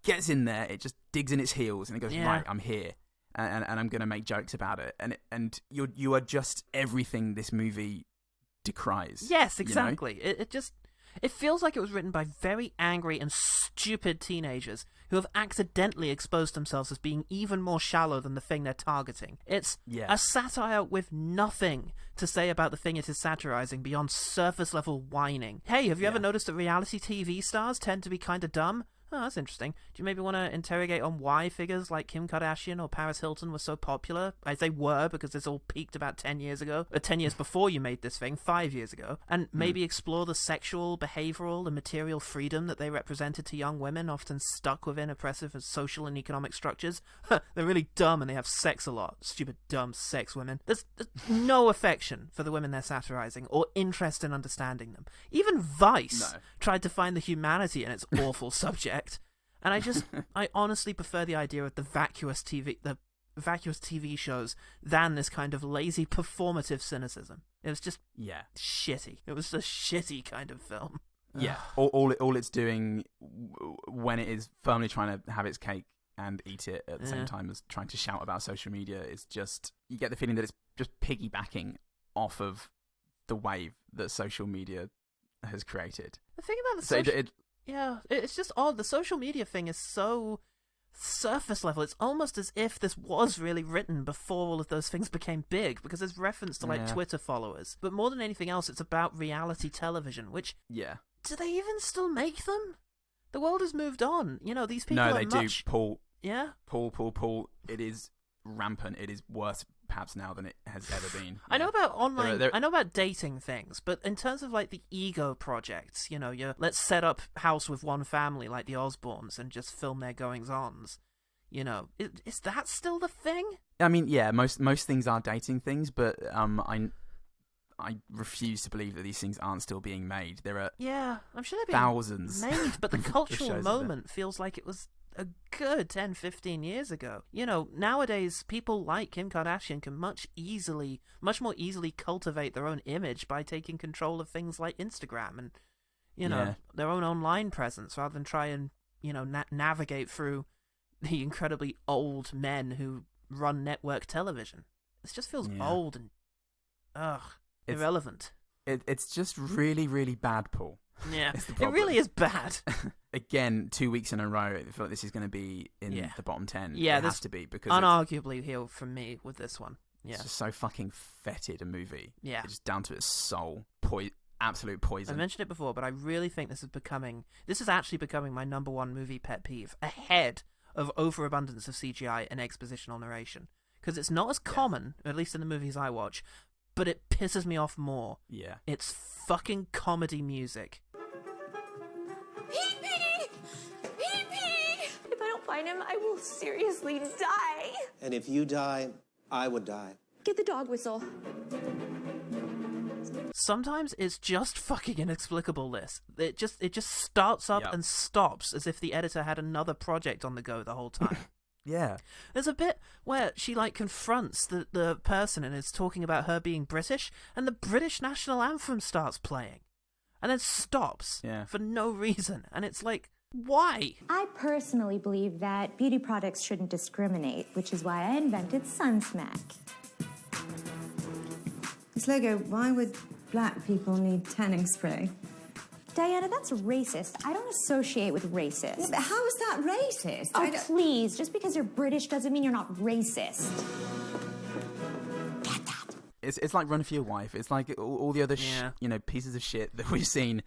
gets in there, it just digs in its heels, and it goes, right, I'm here. And I'm going to make jokes about it. And you are just everything this movie decries. Yes, exactly. It feels like it was written by very angry and stupid teenagers who have accidentally exposed themselves as being even more shallow than the thing they're targeting. It's a satire with nothing to say about the thing it is satirizing beyond surface-level whining. Hey, have you ever noticed that reality TV stars tend to be kind of dumb? Oh, that's interesting. Do you maybe want to interrogate on why figures like Kim Kardashian or Paris Hilton were so popular? I say were because this all peaked about 10 years ago. 10 years before you made this thing, 5 years ago. And maybe explore the sexual, behavioral, and material freedom that they represented to young women, often stuck within oppressive social and economic structures. They're really dumb and they have sex a lot. Stupid, dumb sex women. There's no affection for the women they're satirizing or interest in understanding them. Even Vice tried to find the humanity in its awful subject. And I honestly prefer the idea of the vacuous TV shows than this kind of lazy performative cynicism. It was just shitty. It was a shitty kind of film. Yeah, all it's doing when it is firmly trying to have its cake and eat it at the same time as trying to shout about social media is just, you get the feeling that it's just piggybacking off of the wave that social media has created. The thing about it's just odd. The social media thing is so surface level. It's almost as if this was really written before all of those things became big, because there's reference to like Twitter followers. But more than anything else, it's about reality television, which do they even still make them? The world has moved on. You know, these people are do, Paul. Yeah? Paul. It is rampant. It is worse perhaps now than it has ever been. I know about online, I know about dating things, but in terms of like the ego projects, you know, let's set up house with one family like the Osbournes and just film their goings-ons. You know, is that still the thing? I mean, yeah, most things are dating things, but I refuse to believe that these things aren't still being made. There are I'm sure they're being thousands made, but the cultural moment feels like it was a good 10-15 years ago. You know, nowadays people like Kim Kardashian can much more easily cultivate their own image by taking control of things like Instagram and, you know, their own online presence, rather than try and, you know, navigate through the incredibly old men who run network television. It just feels old and irrelevant. It's just really, really bad, Paul. Yeah, it really is bad. Again, 2 weeks in a row, I feel like this is going to be in the bottom 10. Yeah, it has to be, because unarguably here from me with this one. Yeah, it's just so fucking fetid a movie. Yeah, it's just down to its soul. Absolute poison. I mentioned it before, but I really think this is actually becoming my number one movie pet peeve, ahead of overabundance of CGI and expositional narration, because it's not as common, at least in the movies I watch, but it pisses me off more. Yeah, it's fucking comedy music. If I don't find him, I will seriously die. And if you die, I would die. Get the dog whistle. Sometimes it's just fucking inexplicable, this. It just starts up and stops as if the editor had another project on the go the whole time. Yeah. There's a bit where she like confronts the person and is talking about her being British, and the British national anthem starts playing. And then stops for no reason. And it's like, why? I personally believe that beauty products shouldn't discriminate, which is why I invented Sunsmack. Miss Lego, why would black people need tanning spray? Diana, that's racist. I don't associate with racist. Yeah, but how is that racist? Oh, please. Just because you're British doesn't mean you're not racist. Get that. It's like Run for Your Wife. It's like all the other pieces of shit that we've seen.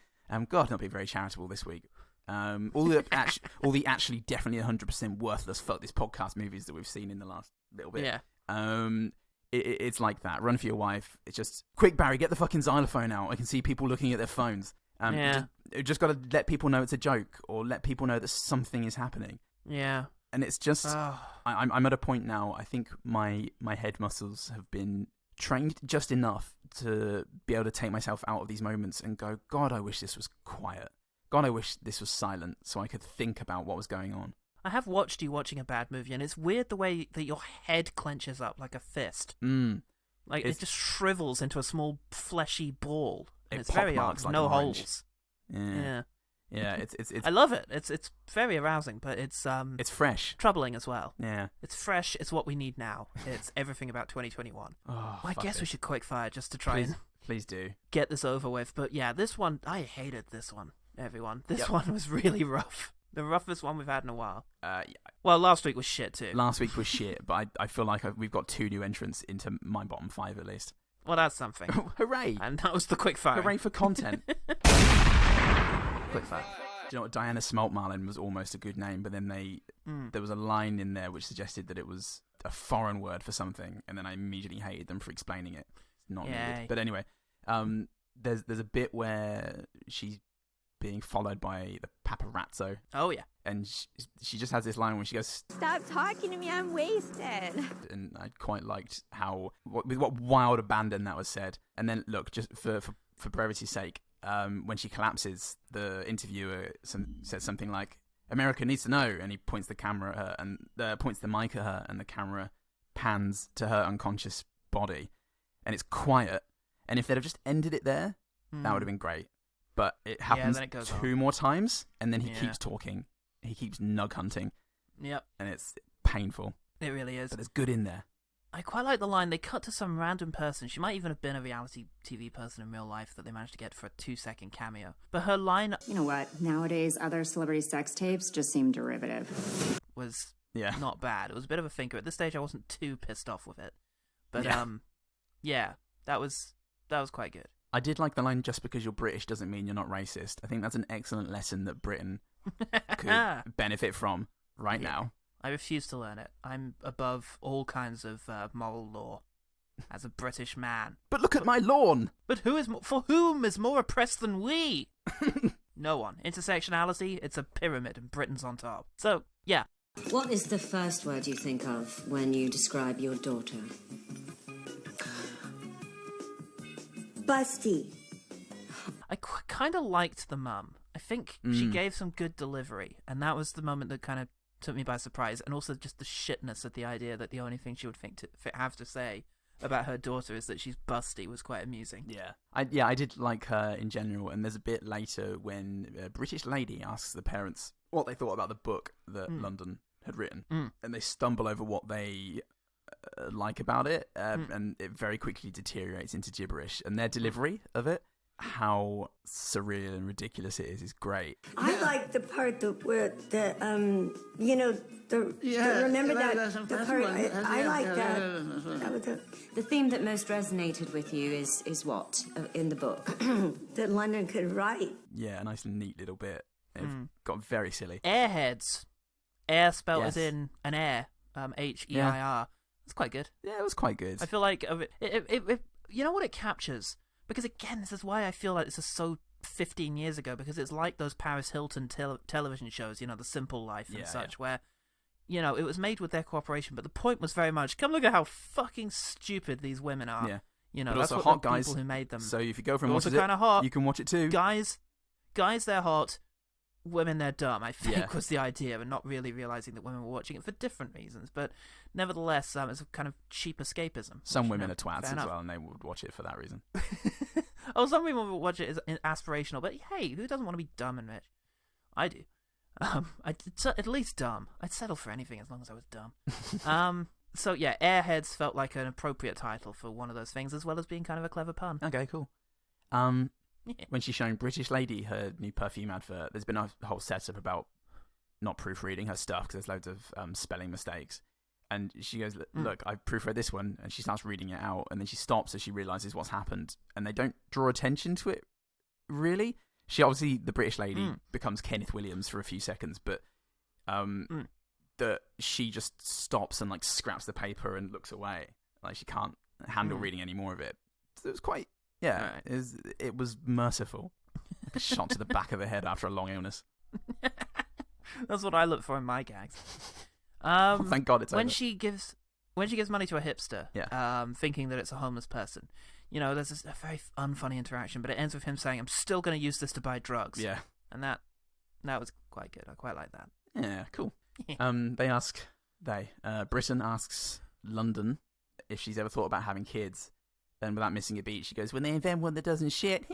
God, not being very charitable this week. All the actually definitely 100% worthless fuck this podcast movies that we've seen in the last little bit. Yeah. It's like that. Run for Your Wife. It's just, quick, Barry, get the fucking xylophone out. I can see people looking at their phones. Just got to let people know it's a joke, or let people know that something is happening. Yeah. And it's just, I'm at a point now, I think my head muscles have been trained just enough to be able to take myself out of these moments and go, God, I wish this was quiet. God, I wish this was silent so I could think about what was going on. I have watched you watching a bad movie, and it's weird the way that your head clenches up like a fist. Like, it just shrivels into a small fleshy ball. And it's very odd. like no orange. holes. Yeah. Yeah, it's I love it. It's very arousing, but it's fresh, troubling as well. Yeah, it's fresh. It's what we need now. It's everything about 2021. Oh, I guess we should quickfire just to try and please do get this over with. But yeah, this one I hated. This one, everyone. This one was really rough. The roughest one we've had in a while. Yeah. Well, last week was shit too. Last week was shit, but I feel like we've got 2 new entrants into my bottom 5 at least. Well, that's something. Hooray! And that was the quickfire. Hooray for content. Quickfire. Do you know what? Diana Smeltmarlin was almost a good name, but then there was a line in there which suggested that it was a foreign word for something, and then I immediately hated them for explaining it. It's not needed. But anyway, there's a bit where she's being followed by the paparazzo. Oh, yeah. And she just has this line where she goes, "Stop talking to me, I'm wasted." And I quite liked with what wild abandon that was said. And then, look, just for brevity's sake, when she collapses, the interviewer says something like, "America needs to know," and he points the camera at her and points the mic at her, and the camera pans to her unconscious body. And it's quiet. And if they'd have just ended it there, that would have been great. But it happens then it goes 2 more times, and then he keeps talking. He keeps nughunting. Yep. And it's painful. It really is. But there's good in there. I quite like the line. They cut to some random person. She might even have been a reality TV person in real life that they managed to get for a 2-second cameo. But her line... You know what? Nowadays, other celebrity sex tapes just seem derivative. ...was not bad. It was a bit of a thinker. At this stage, I wasn't too pissed off with it. But, that was quite good. I did like the line, "Just because you're British doesn't mean you're not racist." I think that's an excellent lesson that Britain could benefit from now. I refuse to learn it. I'm above all kinds of moral law as a British man. But look at my lawn! But for whom is more oppressed than we? No one. Intersectionality, it's a pyramid and Britain's on top. So, yeah. What is the first word you think of when you describe your daughter? Busty. I kind of liked the mum. I think she gave some good delivery, and that was the moment that kind of took me by surprise, and also just the shitness of the idea that the only thing she would have to say about her daughter is that she's busty was quite amusing. Yeah. I did like her in general, and there's a bit later when a British lady asks the parents what they thought about the book that London had written, and they stumble over what they... like about it, and it very quickly deteriorates into gibberish, and their delivery of it, how surreal and ridiculous it is great. I like the part where remember that the part I like that. The theme that most resonated with you is what in the book? That London could write. Yeah, a nice neat little bit. It got very silly. Airheads. Air spelled as in an air. H-E-I-R. It's quite good. Yeah, it was quite good. I feel like it you know what it captures? Because again, this is why I feel like this is so 15 years ago, because it's like those Paris Hilton television shows, The Simple Life and such, where, it was made with their cooperation, but the point was very much, come look at how fucking stupid these women are. Yeah. But that's also what hot guys, people who made them. So if you go from also kind of hot, you can watch it too. Guys, they're hot. Women, they're dumb, I think, was the idea, and not really realizing that women were watching it for different reasons. But nevertheless, it's a kind of cheap escapism. Some women are twats as well, and they would watch it for that reason. Some people would watch it as aspirational, but hey, who doesn't want to be dumb and rich? I do. At least dumb. I'd settle for anything as long as I was dumb. So yeah, Airheads felt like an appropriate title for one of those things, as well as being kind of a clever pun. Okay, cool. When she's showing British Lady her new perfume advert, there's been a whole setup about not proofreading her stuff because there's loads of spelling mistakes. And she goes, "Look, I proofread this one," and she starts reading it out, and then she stops as she realizes what's happened, and they don't draw attention to it, really. She obviously, the British lady, becomes Kenneth Williams for a few seconds, but that she just stops and scraps the paper and looks away, like she can't handle reading any more of it. So it was quite. Yeah, right. It was merciful. Shot to the back of the head after a long illness. That's what I look for in my gags. Thank God it's when over. she gives money to a hipster, thinking that it's a homeless person. There's a very unfunny interaction, but it ends with him saying, "I'm still going to use this to buy drugs." Yeah, and that was quite good. I quite like that. Yeah, cool. Britain asks London if she's ever thought about having kids. And without missing a beat, she goes, "When they invent one that doesn't shit,"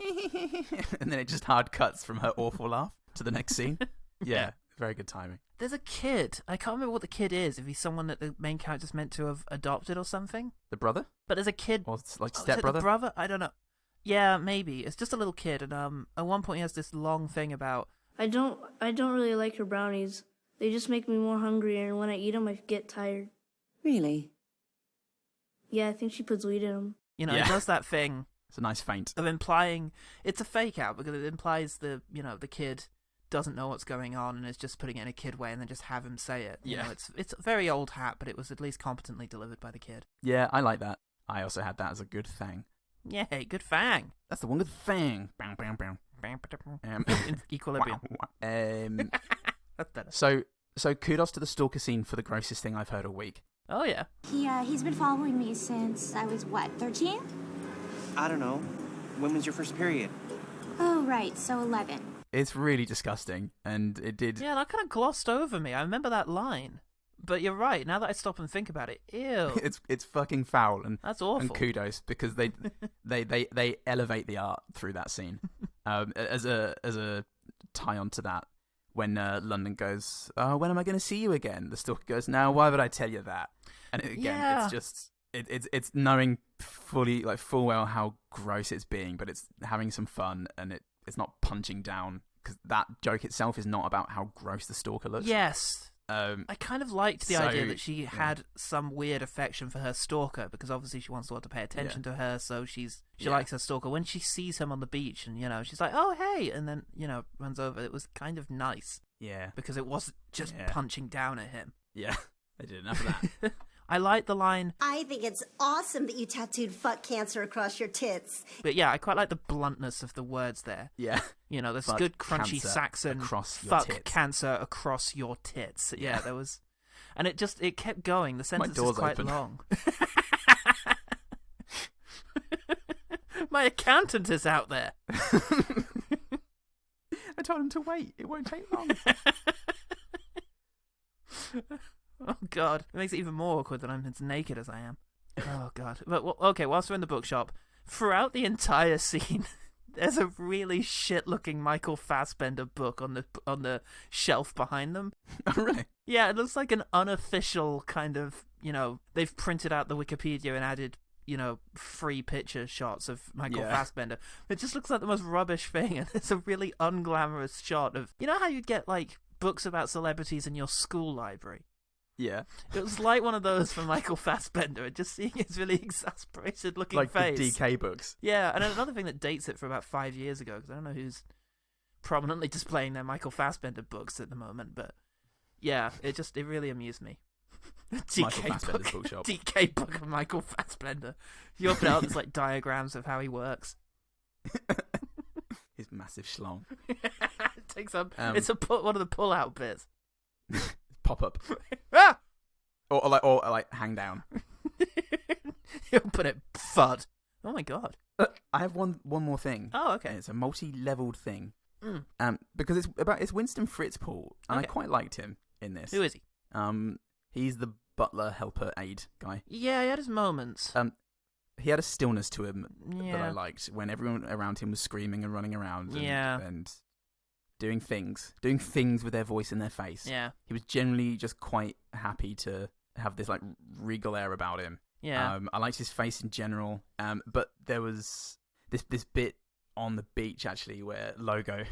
and then it just hard cuts from her awful laugh. to the next scene. Yeah, very good timing. There's a kid. I can't remember what the kid is. If he's someone that the main character's meant to have adopted or something. The brother? But there's a kid. Or like is it stepbrother? the brother? I don't know. Yeah, maybe. It's just a little kid, and at one point he has this long thing about. I don't really like her brownies. They just make me more hungry, and when I eat them, I get tired. Really? Yeah, I think she puts weed in them. You know, it does that thing. It's a nice feint of implying it's a fake out because it implies the kid doesn't know what's going on and is just putting it in a kid way and then just have him say it. You know, it's a very old hat, but it was at least competently delivered by the kid. Yeah, I like that. I also had that as a good thing. Yay, good fang. That's the one good thing. Bang, bang, bang. Equilibrium. That's better. So kudos to the stalker scene for the grossest thing I've heard all week. Oh, yeah. He's been following me since I was, 13? I don't know. When was your first period? Oh, right, so 11. It's really disgusting, and it did... Yeah, that kind of glossed over me. I remember that line. But you're right, now that I stop and think about it, ew. It's fucking foul, and that's awful. And kudos, because they elevate the art through that scene. As a tie-on to that, when London goes, when am I going to see you again? The stalker goes, now, why would I tell you that? And again, it's just... It's knowing full well how gross it's being, but it's having some fun, and it's not punching down, because that joke itself is not about how gross the stalker looks. Yes. I kind of liked the idea that she had some weird affection for her stalker, because obviously she wants to pay attention to her, so she likes her stalker. When she sees him on the beach and, she's like, oh, hey, and then, runs over, it was kind of nice. Yeah. Because it wasn't just punching down at him. Yeah, they did enough of that. I like the line. I think it's awesome that you tattooed fuck cancer across your tits. But yeah, I quite like the bluntness of the words there. Yeah. There's fuck good crunchy Saxon fuck tits. cancer across your tits. Yeah, there was. And it kept going. The sentence is quite long. My accountant is out there. I told him to wait. It won't take long. Oh, God. It makes it even more awkward that I'm as naked as I am. Oh, God. But, okay, whilst we're in the bookshop, throughout the entire scene, there's a really shit-looking Michael Fassbender book on the shelf behind them. Oh, really? Yeah, it looks like an unofficial kind of, they've printed out the Wikipedia and added, free picture shots of Michael Fassbender. It just looks like the most rubbish thing, and it's a really unglamorous shot of... You know how you'd get, books about celebrities in your school library? Yeah. It was like one of those for Michael Fassbender, and just seeing his really exasperated looking face. Like the DK books. Yeah, and another thing that dates it for about 5 years ago, because I don't know who's prominently displaying their Michael Fassbender books at the moment, but yeah, it really amused me. DK book of Michael Fassbender. You open it up, there's diagrams of how he works. His massive schlong. It takes up. It's one of the pull-out bits. Pop up. Ah! Or like hang down. He'll put it FUD. Oh my God. I have one more thing. Oh, okay. It's a multi-leveled thing. Because it's Winston Fritz, Paul, and I quite liked him in this. Who is he? He's the butler, helper, aide guy. Yeah, he had his moments. He had a stillness to him that I liked when everyone around him was screaming and running around and doing things with their voice in their face. Yeah. He was generally just quite happy to have this regal air about him. Yeah. I liked his face in general. But there was this bit on the beach actually where Logo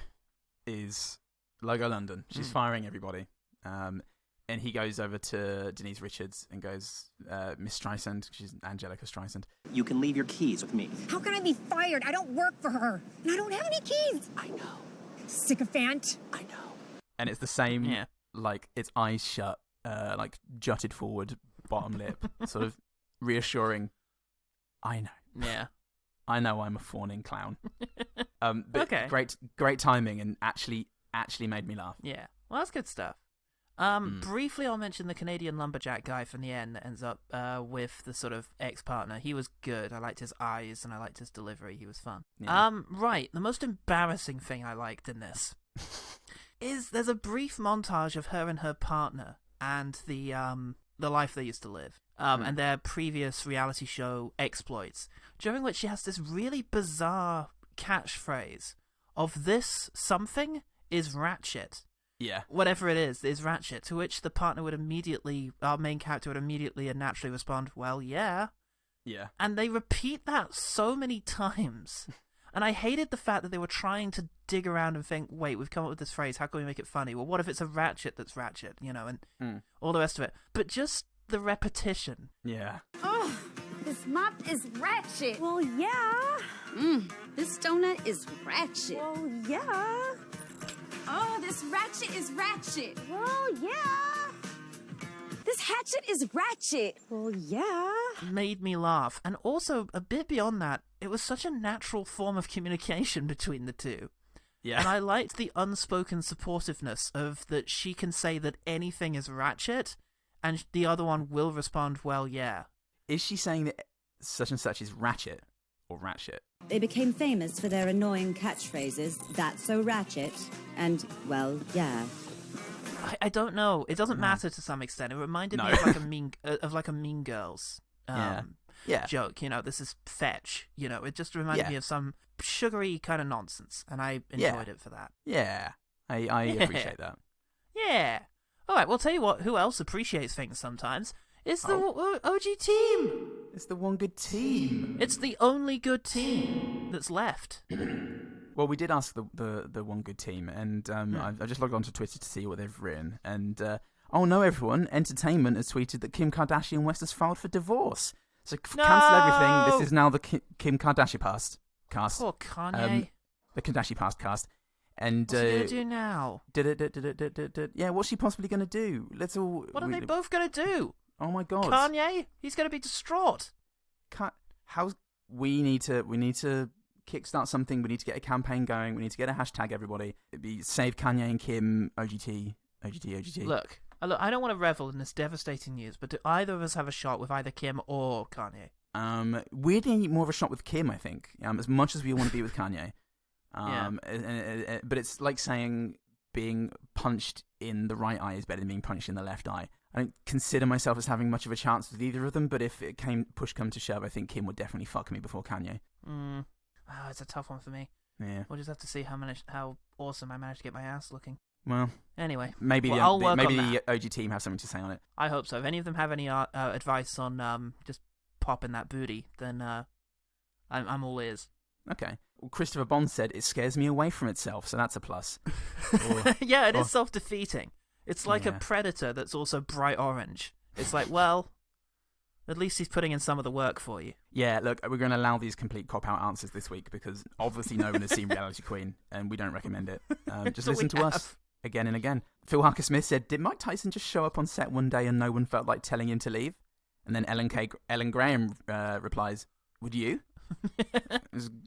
London. She's firing everybody. And he goes over to Denise Richards and goes, Miss Streisand, she's Angelica Streisand. You can leave your keys with me. How can I be fired? I don't work for her. And I don't have any keys. I know. Sycophant. I know. And it's the same, its eyes shut, jutted forward, bottom lip, sort of reassuring, I know. Yeah. I know I'm a fawning clown. But okay. Great timing and actually made me laugh. Yeah. Well, that's good stuff. Briefly, I'll mention the Canadian lumberjack guy from the end that ends up with the sort of ex-partner. He was good. I liked his eyes and I liked his delivery. He was fun. Yeah. Right. The most embarrassing thing I liked in this is there's a brief montage of her and her partner and the life they used to live and their previous reality show exploits, during which she has this really bizarre catchphrase of this something is ratchet. Yeah. Whatever it is ratchet. To which the partner our main character would immediately and naturally respond, well, yeah. Yeah. And they repeat that so many times. And I hated the fact that they were trying to dig around and think, wait, we've come up with this phrase, how can we make it funny? Well, what if it's a ratchet that's ratchet, and all the rest of it. But just the repetition. Yeah. Oh, this mop is ratchet. Well, yeah. This donut is ratchet. Well, yeah. Oh, this ratchet is ratchet. Well, yeah. This hatchet is ratchet. Well, yeah. Made me laugh. And also, a bit beyond that, it was such a natural form of communication between the two. Yeah. And I liked the unspoken supportiveness of that she can say that anything is ratchet, and the other one will respond, well, yeah. Is she saying that such and such is ratchet or ratchet? They became famous for their annoying catchphrases, that's so ratchet, and, well, yeah. I don't know. It doesn't matter to some extent. It reminded me of like a Mean Girls joke. This is fetch. It just reminded me of some sugary kind of nonsense, and I enjoyed it for that. Yeah, I appreciate that. Yeah. All right. Well, tell you what. Who else appreciates things sometimes? It's the OG team. It's the one good team. It's the only good team that's left. Well, we did ask the one good team, and I just logged onto Twitter to see what they've written. And oh no, everyone! Entertainment has tweeted that Kim Kardashian West has filed for divorce. So cancel everything. This is now the Kim Kardashipastcast. Poor Kanye. The Kardashipastcast. And what's he gonna do now? Yeah, what's she possibly gonna do? Let's all. What are they both gonna do? Oh my God, Kanye! He's gonna be distraught. We need to kickstart something. We need to get a campaign going. We need to get a hashtag, everybody. It'd be Save Kanye and Kim, OGT. Look, I don't want to revel in this devastating news, but do either of us have a shot with either Kim or Kanye? Weirdly, more of a shot with Kim, I think. As much as we want to be with Kanye. But it's like saying being punched in the right eye is better than being punched in the left eye. I don't consider myself as having much of a chance with either of them, but if it push come to shove, I think Kim would definitely fuck me before Kanye. Oh, it's a tough one for me. Yeah. We'll just have to see how awesome I managed to get my ass looking. Well, anyway, maybe the OG team have something to say on it. I hope so. If any of them have any advice on just popping that booty, then I'm all ears. Okay. Well, Christopher Bond said it scares me away from itself, so that's a plus. Yeah, it is self-defeating. It's like a predator that's also bright orange. It's like, well, at least he's putting in some of the work for you. Yeah, look, we're going to allow these complete cop-out answers this week because obviously no one has seen Reality Queen, and we don't recommend it. Just listen to us again and again. Phil Harker Smith said, did Mike Tyson just show up on set one day and no one felt like telling him to leave? And then Ellen Graham replies, would you?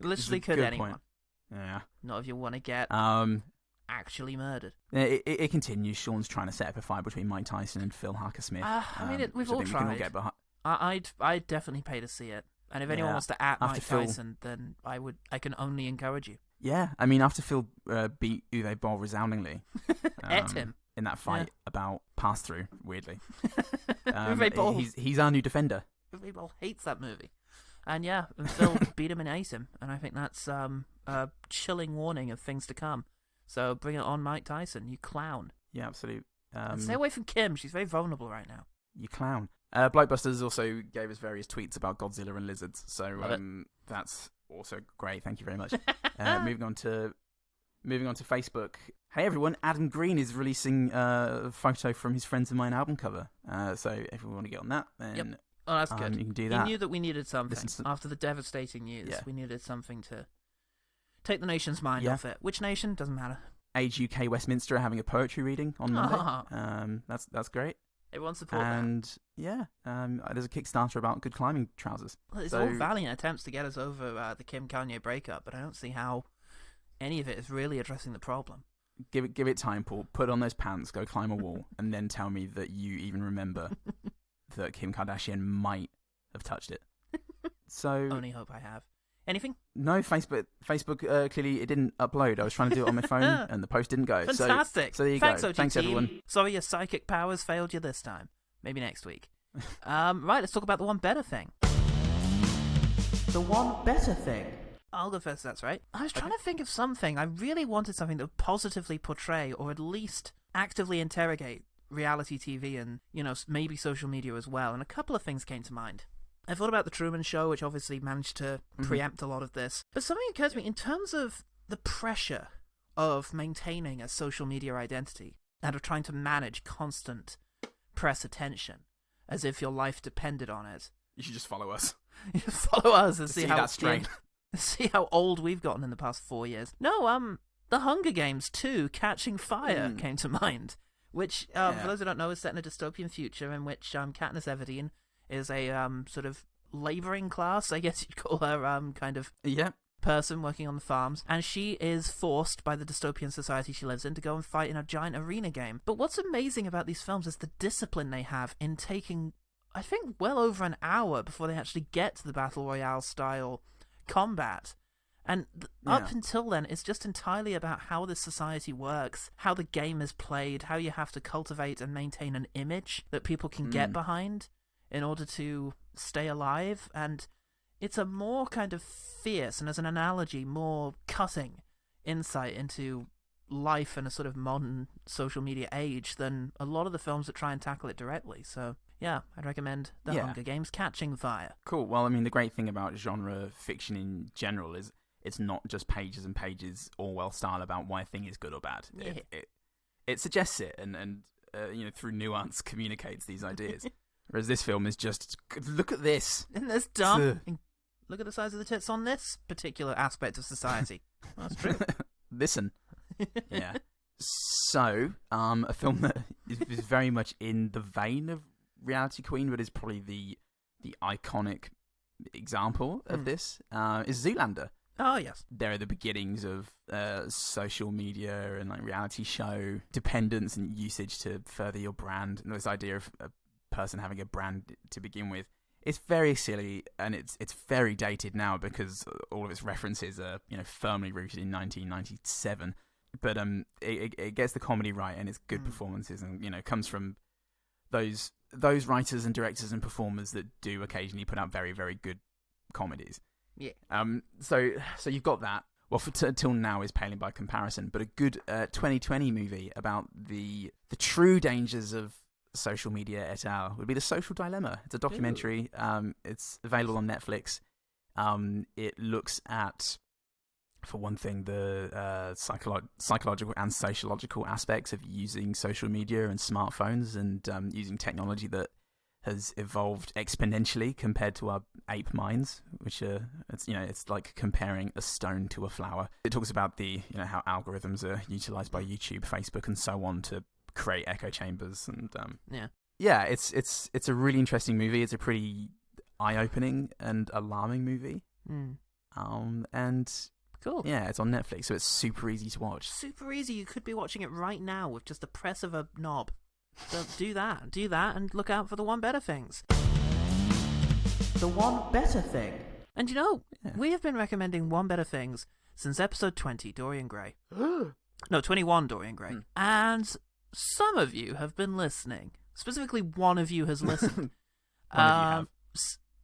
Literally could anyone. Point. Yeah. Not if you want to get actually murdered. It continues. Sean's trying to set up a fight between Mike Tyson and Phil Harker Smith. We've all tried. I'd definitely pay to see it. And if anyone wants to Mike Tyson, then I can only encourage you. Yeah, I mean, after Phil beat Uwe Boll resoundingly at him in that fight about pass-through, weirdly. Uwe Boll. He's our new defender. Uwe Boll hates that movie. And Phil beat him and ate him. And I think that's a chilling warning of things to come. So bring it on, Mike Tyson, you clown. Yeah, absolutely. Stay away from Kim. She's very vulnerable right now. You clown. Blokebusters also gave us various tweets about Godzilla and lizards. So that's also great. Thank you very much. Moving on to Facebook. Hey everyone, Adam Green is releasing a photo from his Friends of Mine album cover. So if we want to get on that, then oh, that's good. You can do that. He knew that we needed something after the devastating news. Yeah. We needed something to take the nation's mind off it. Which nation? Doesn't matter. Age UK Westminster are having a poetry reading on Monday. That's great. Everyone support that. And there's a Kickstarter about good climbing trousers. Well, it's all valiant attempts to get us over the Kim Kanye breakup, but I don't see how any of it is really addressing the problem. Give it time, Paul. Put on those pants, go climb a wall, and then tell me that you even remember that Kim Kardashian might have touched it. So only hope I have. Anything? No, Facebook clearly it didn't upload. I was trying to do it on my phone and the post didn't go. Fantastic. So there you Thanks, go. OG Thanks, team. everyone. Sorry your psychic powers failed you this time. Maybe next week. Right, let's talk about the one better thing. The one better thing. Algafest, that's right. I was trying to think of something. I really wanted something that would positively portray, or at least actively interrogate, reality TV and, maybe social media as well. And a couple of things came to mind. I thought about The Truman Show, which obviously managed to preempt a lot of this. But something occurred to me in terms of the pressure of maintaining a social media identity and of trying to manage constant press attention as if your life depended on it. You should just follow us. Follow us and see how that strain. See how old we've gotten in the past 4 years. No, The Hunger Games 2, Catching Fire, came to mind, which, for those who don't know, is set in a dystopian future in which Katniss Everdeen is a sort of labouring class, I guess you'd call her, kind of person working on the farms, and she is forced by the dystopian society she lives in to go and fight in a giant arena game. But what's amazing about these films is the discipline they have in taking, I think, well over an hour before they actually get to the Battle Royale style combat. And up until then, it's just entirely about how this society works, how the game is played, how you have to cultivate and maintain an image that people can get behind in order to stay alive. And it's a more kind of fierce, and as an analogy, more cutting insight into life in a sort of modern social media age than a lot of the films that try and tackle it directly. So yeah, I'd recommend The Hunger Games, Catching Fire. Cool. Well, I mean, the great thing about genre fiction in general is it's not just pages and pages Orwell style about why a thing is good or bad. Yeah. It suggests it and through nuance communicates these ideas. Whereas this film is just, look at this. Isn't this dumb? Look at the size of the tits on this particular aspect of society. Well, that's true. Listen. Yeah. So, a film that is very much in the vein of Reality Queen, but is probably the iconic example of this, is Zoolander. Oh, yes. There are the beginnings of social media and like reality show dependence and usage to further your brand. And this idea of a person having a brand to begin with. It's very silly, and it's very dated now because all of its references are firmly rooted in 1997. But it gets the comedy right, and it's good performances, and comes from those writers and directors and performers that do occasionally put out very, very good comedies. Yeah. So you've got that. Well, till now is paling by comparison, but a good 2020 movie about the true dangers of social media et al. Would be The Social Dilemma. It's a documentary. It's available on Netflix. It looks at, for one thing, the psychological and sociological aspects of using social media and smartphones and using technology that has evolved exponentially compared to our ape minds, which it's like comparing a stone to a flower. It talks about the how algorithms are utilized by YouTube, Facebook, and so on to create echo chambers, and it's a really interesting movie. It's a pretty eye-opening and alarming movie. And cool. Yeah, it's on Netflix, so it's super easy to watch. Super easy. You could be watching it right now with just the press of a knob. So do that, and look out for the One Better Things. The One Better Thing. And we have been recommending One Better Things since episode 20, Dorian Gray. No, 21, Dorian Gray. And some of you have been listening. Specifically, one of you has listened. One of you have.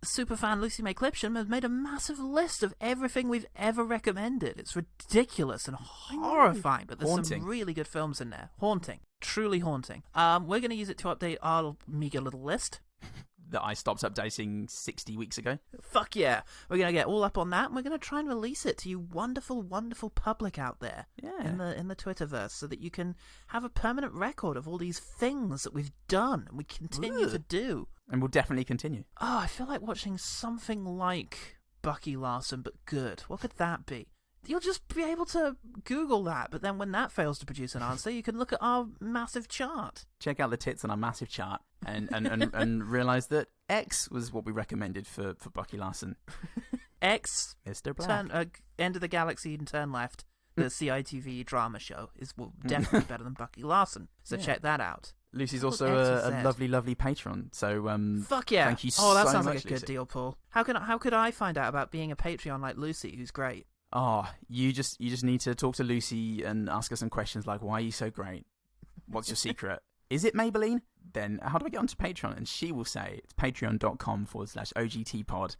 Superfan Lucy May Clipsham has made a massive list of everything we've ever recommended. It's ridiculous and horrifying, but there's some really good films in there. Haunting. Truly haunting. We're going to use it to update our meager little list that I stopped updating 60 weeks ago. Fuck yeah. We're going to get all up on that, and we're going to try and release it to you wonderful, wonderful public out there in the Twitterverse, so that you can have a permanent record of all these things that we've done and we continue to do. And we'll definitely continue. Oh, I feel like watching something like Bucky Larson, but good. What could that be? You'll just be able to Google that, but then when that fails to produce an answer, you can look at our massive chart. Check out the tits on our massive chart and realise that X was what we recommended for Bucky Larson. X, Mr. Black. End of the Galaxy and Turn Left, the CITV drama show, is definitely better than Bucky Larson. So check that out. Lucy's also a lovely, lovely patron. So fuck yeah! Thank you so much. Oh, that sounds like a Lucy. good deal, Paul. How could I find out about being a Patreon like Lucy, who's great? Oh, you just need to talk to Lucy and ask her some questions like, why are you so great? What's your secret? Is it Maybelline? Then how do I get onto Patreon? And she will say it's patreon.com/OGTpod.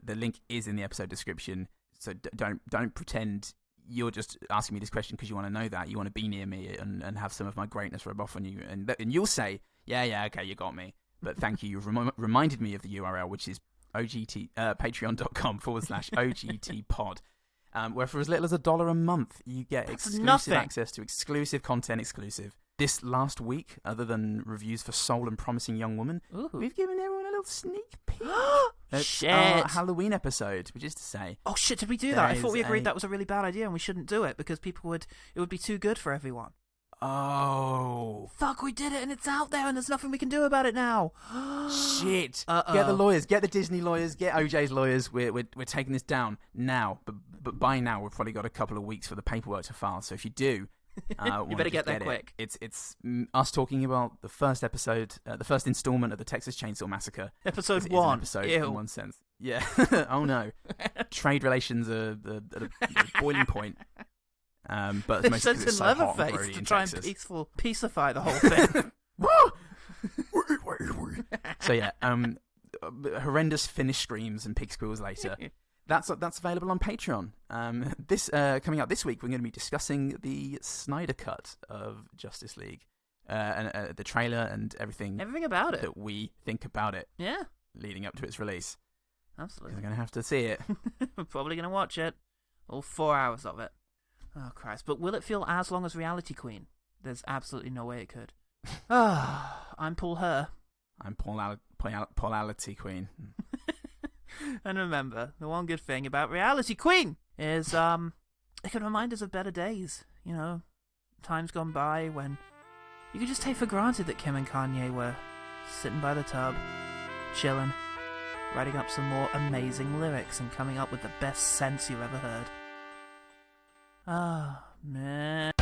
The link is in the episode description. So don't pretend you're just asking me this question because you want to know that. You want to be near me and have some of my greatness rub off on you. And you'll say, yeah, okay, you got me. But thank you. You've reminded me of the URL, which is patreon.com/OGTpod. Where for as little as $1 a month, you get exclusive access to exclusive content exclusive. This last week, other than reviews for Soul and Promising Young Woman, we've given everyone a little sneak peek. Shit. Our Halloween episode, which is to say... Oh shit, did we do that? I thought we agreed that was a really bad idea and we shouldn't do it because it would be too good for everyone. Oh. Fuck, we did it and it's out there and there's nothing we can do about it now. Shit. Get the lawyers, get the Disney lawyers, get OJ's lawyers. We're taking this down now. But by now, we've probably got a couple of weeks for the paperwork to file. So if you do... you better get there quick. It's us talking about the first episode, the first installment of the Texas Chainsaw Massacre. Episode 1. Episode Ew. in one sense. Yeah. Oh no. Trade relations are at a boiling point. But They mostly sent it's in so hot and Leatherface grody to in try Texas. and peacify the whole thing. So yeah, horrendous Finnish screams and pig squeals later. That's available on Patreon. This coming out this week, we're going to be discussing the Snyder cut of Justice League, and the trailer and everything about it that we think about it. Yeah, leading up to its release. Absolutely, we're going to have to see it. We're probably going to watch it, all 4 hours of it. Oh Christ! But will it feel as long as Reality Queen? There's absolutely no way it could. I'm Paul Herr. I'm Paulality Queen. And remember, the one good thing about Reality Queen is it can remind us of better days. You know, times gone by when you could just take for granted that Kim and Kanye were sitting by the tub, chilling, writing up some more amazing lyrics and coming up with the best sense you've ever heard. Ah, man.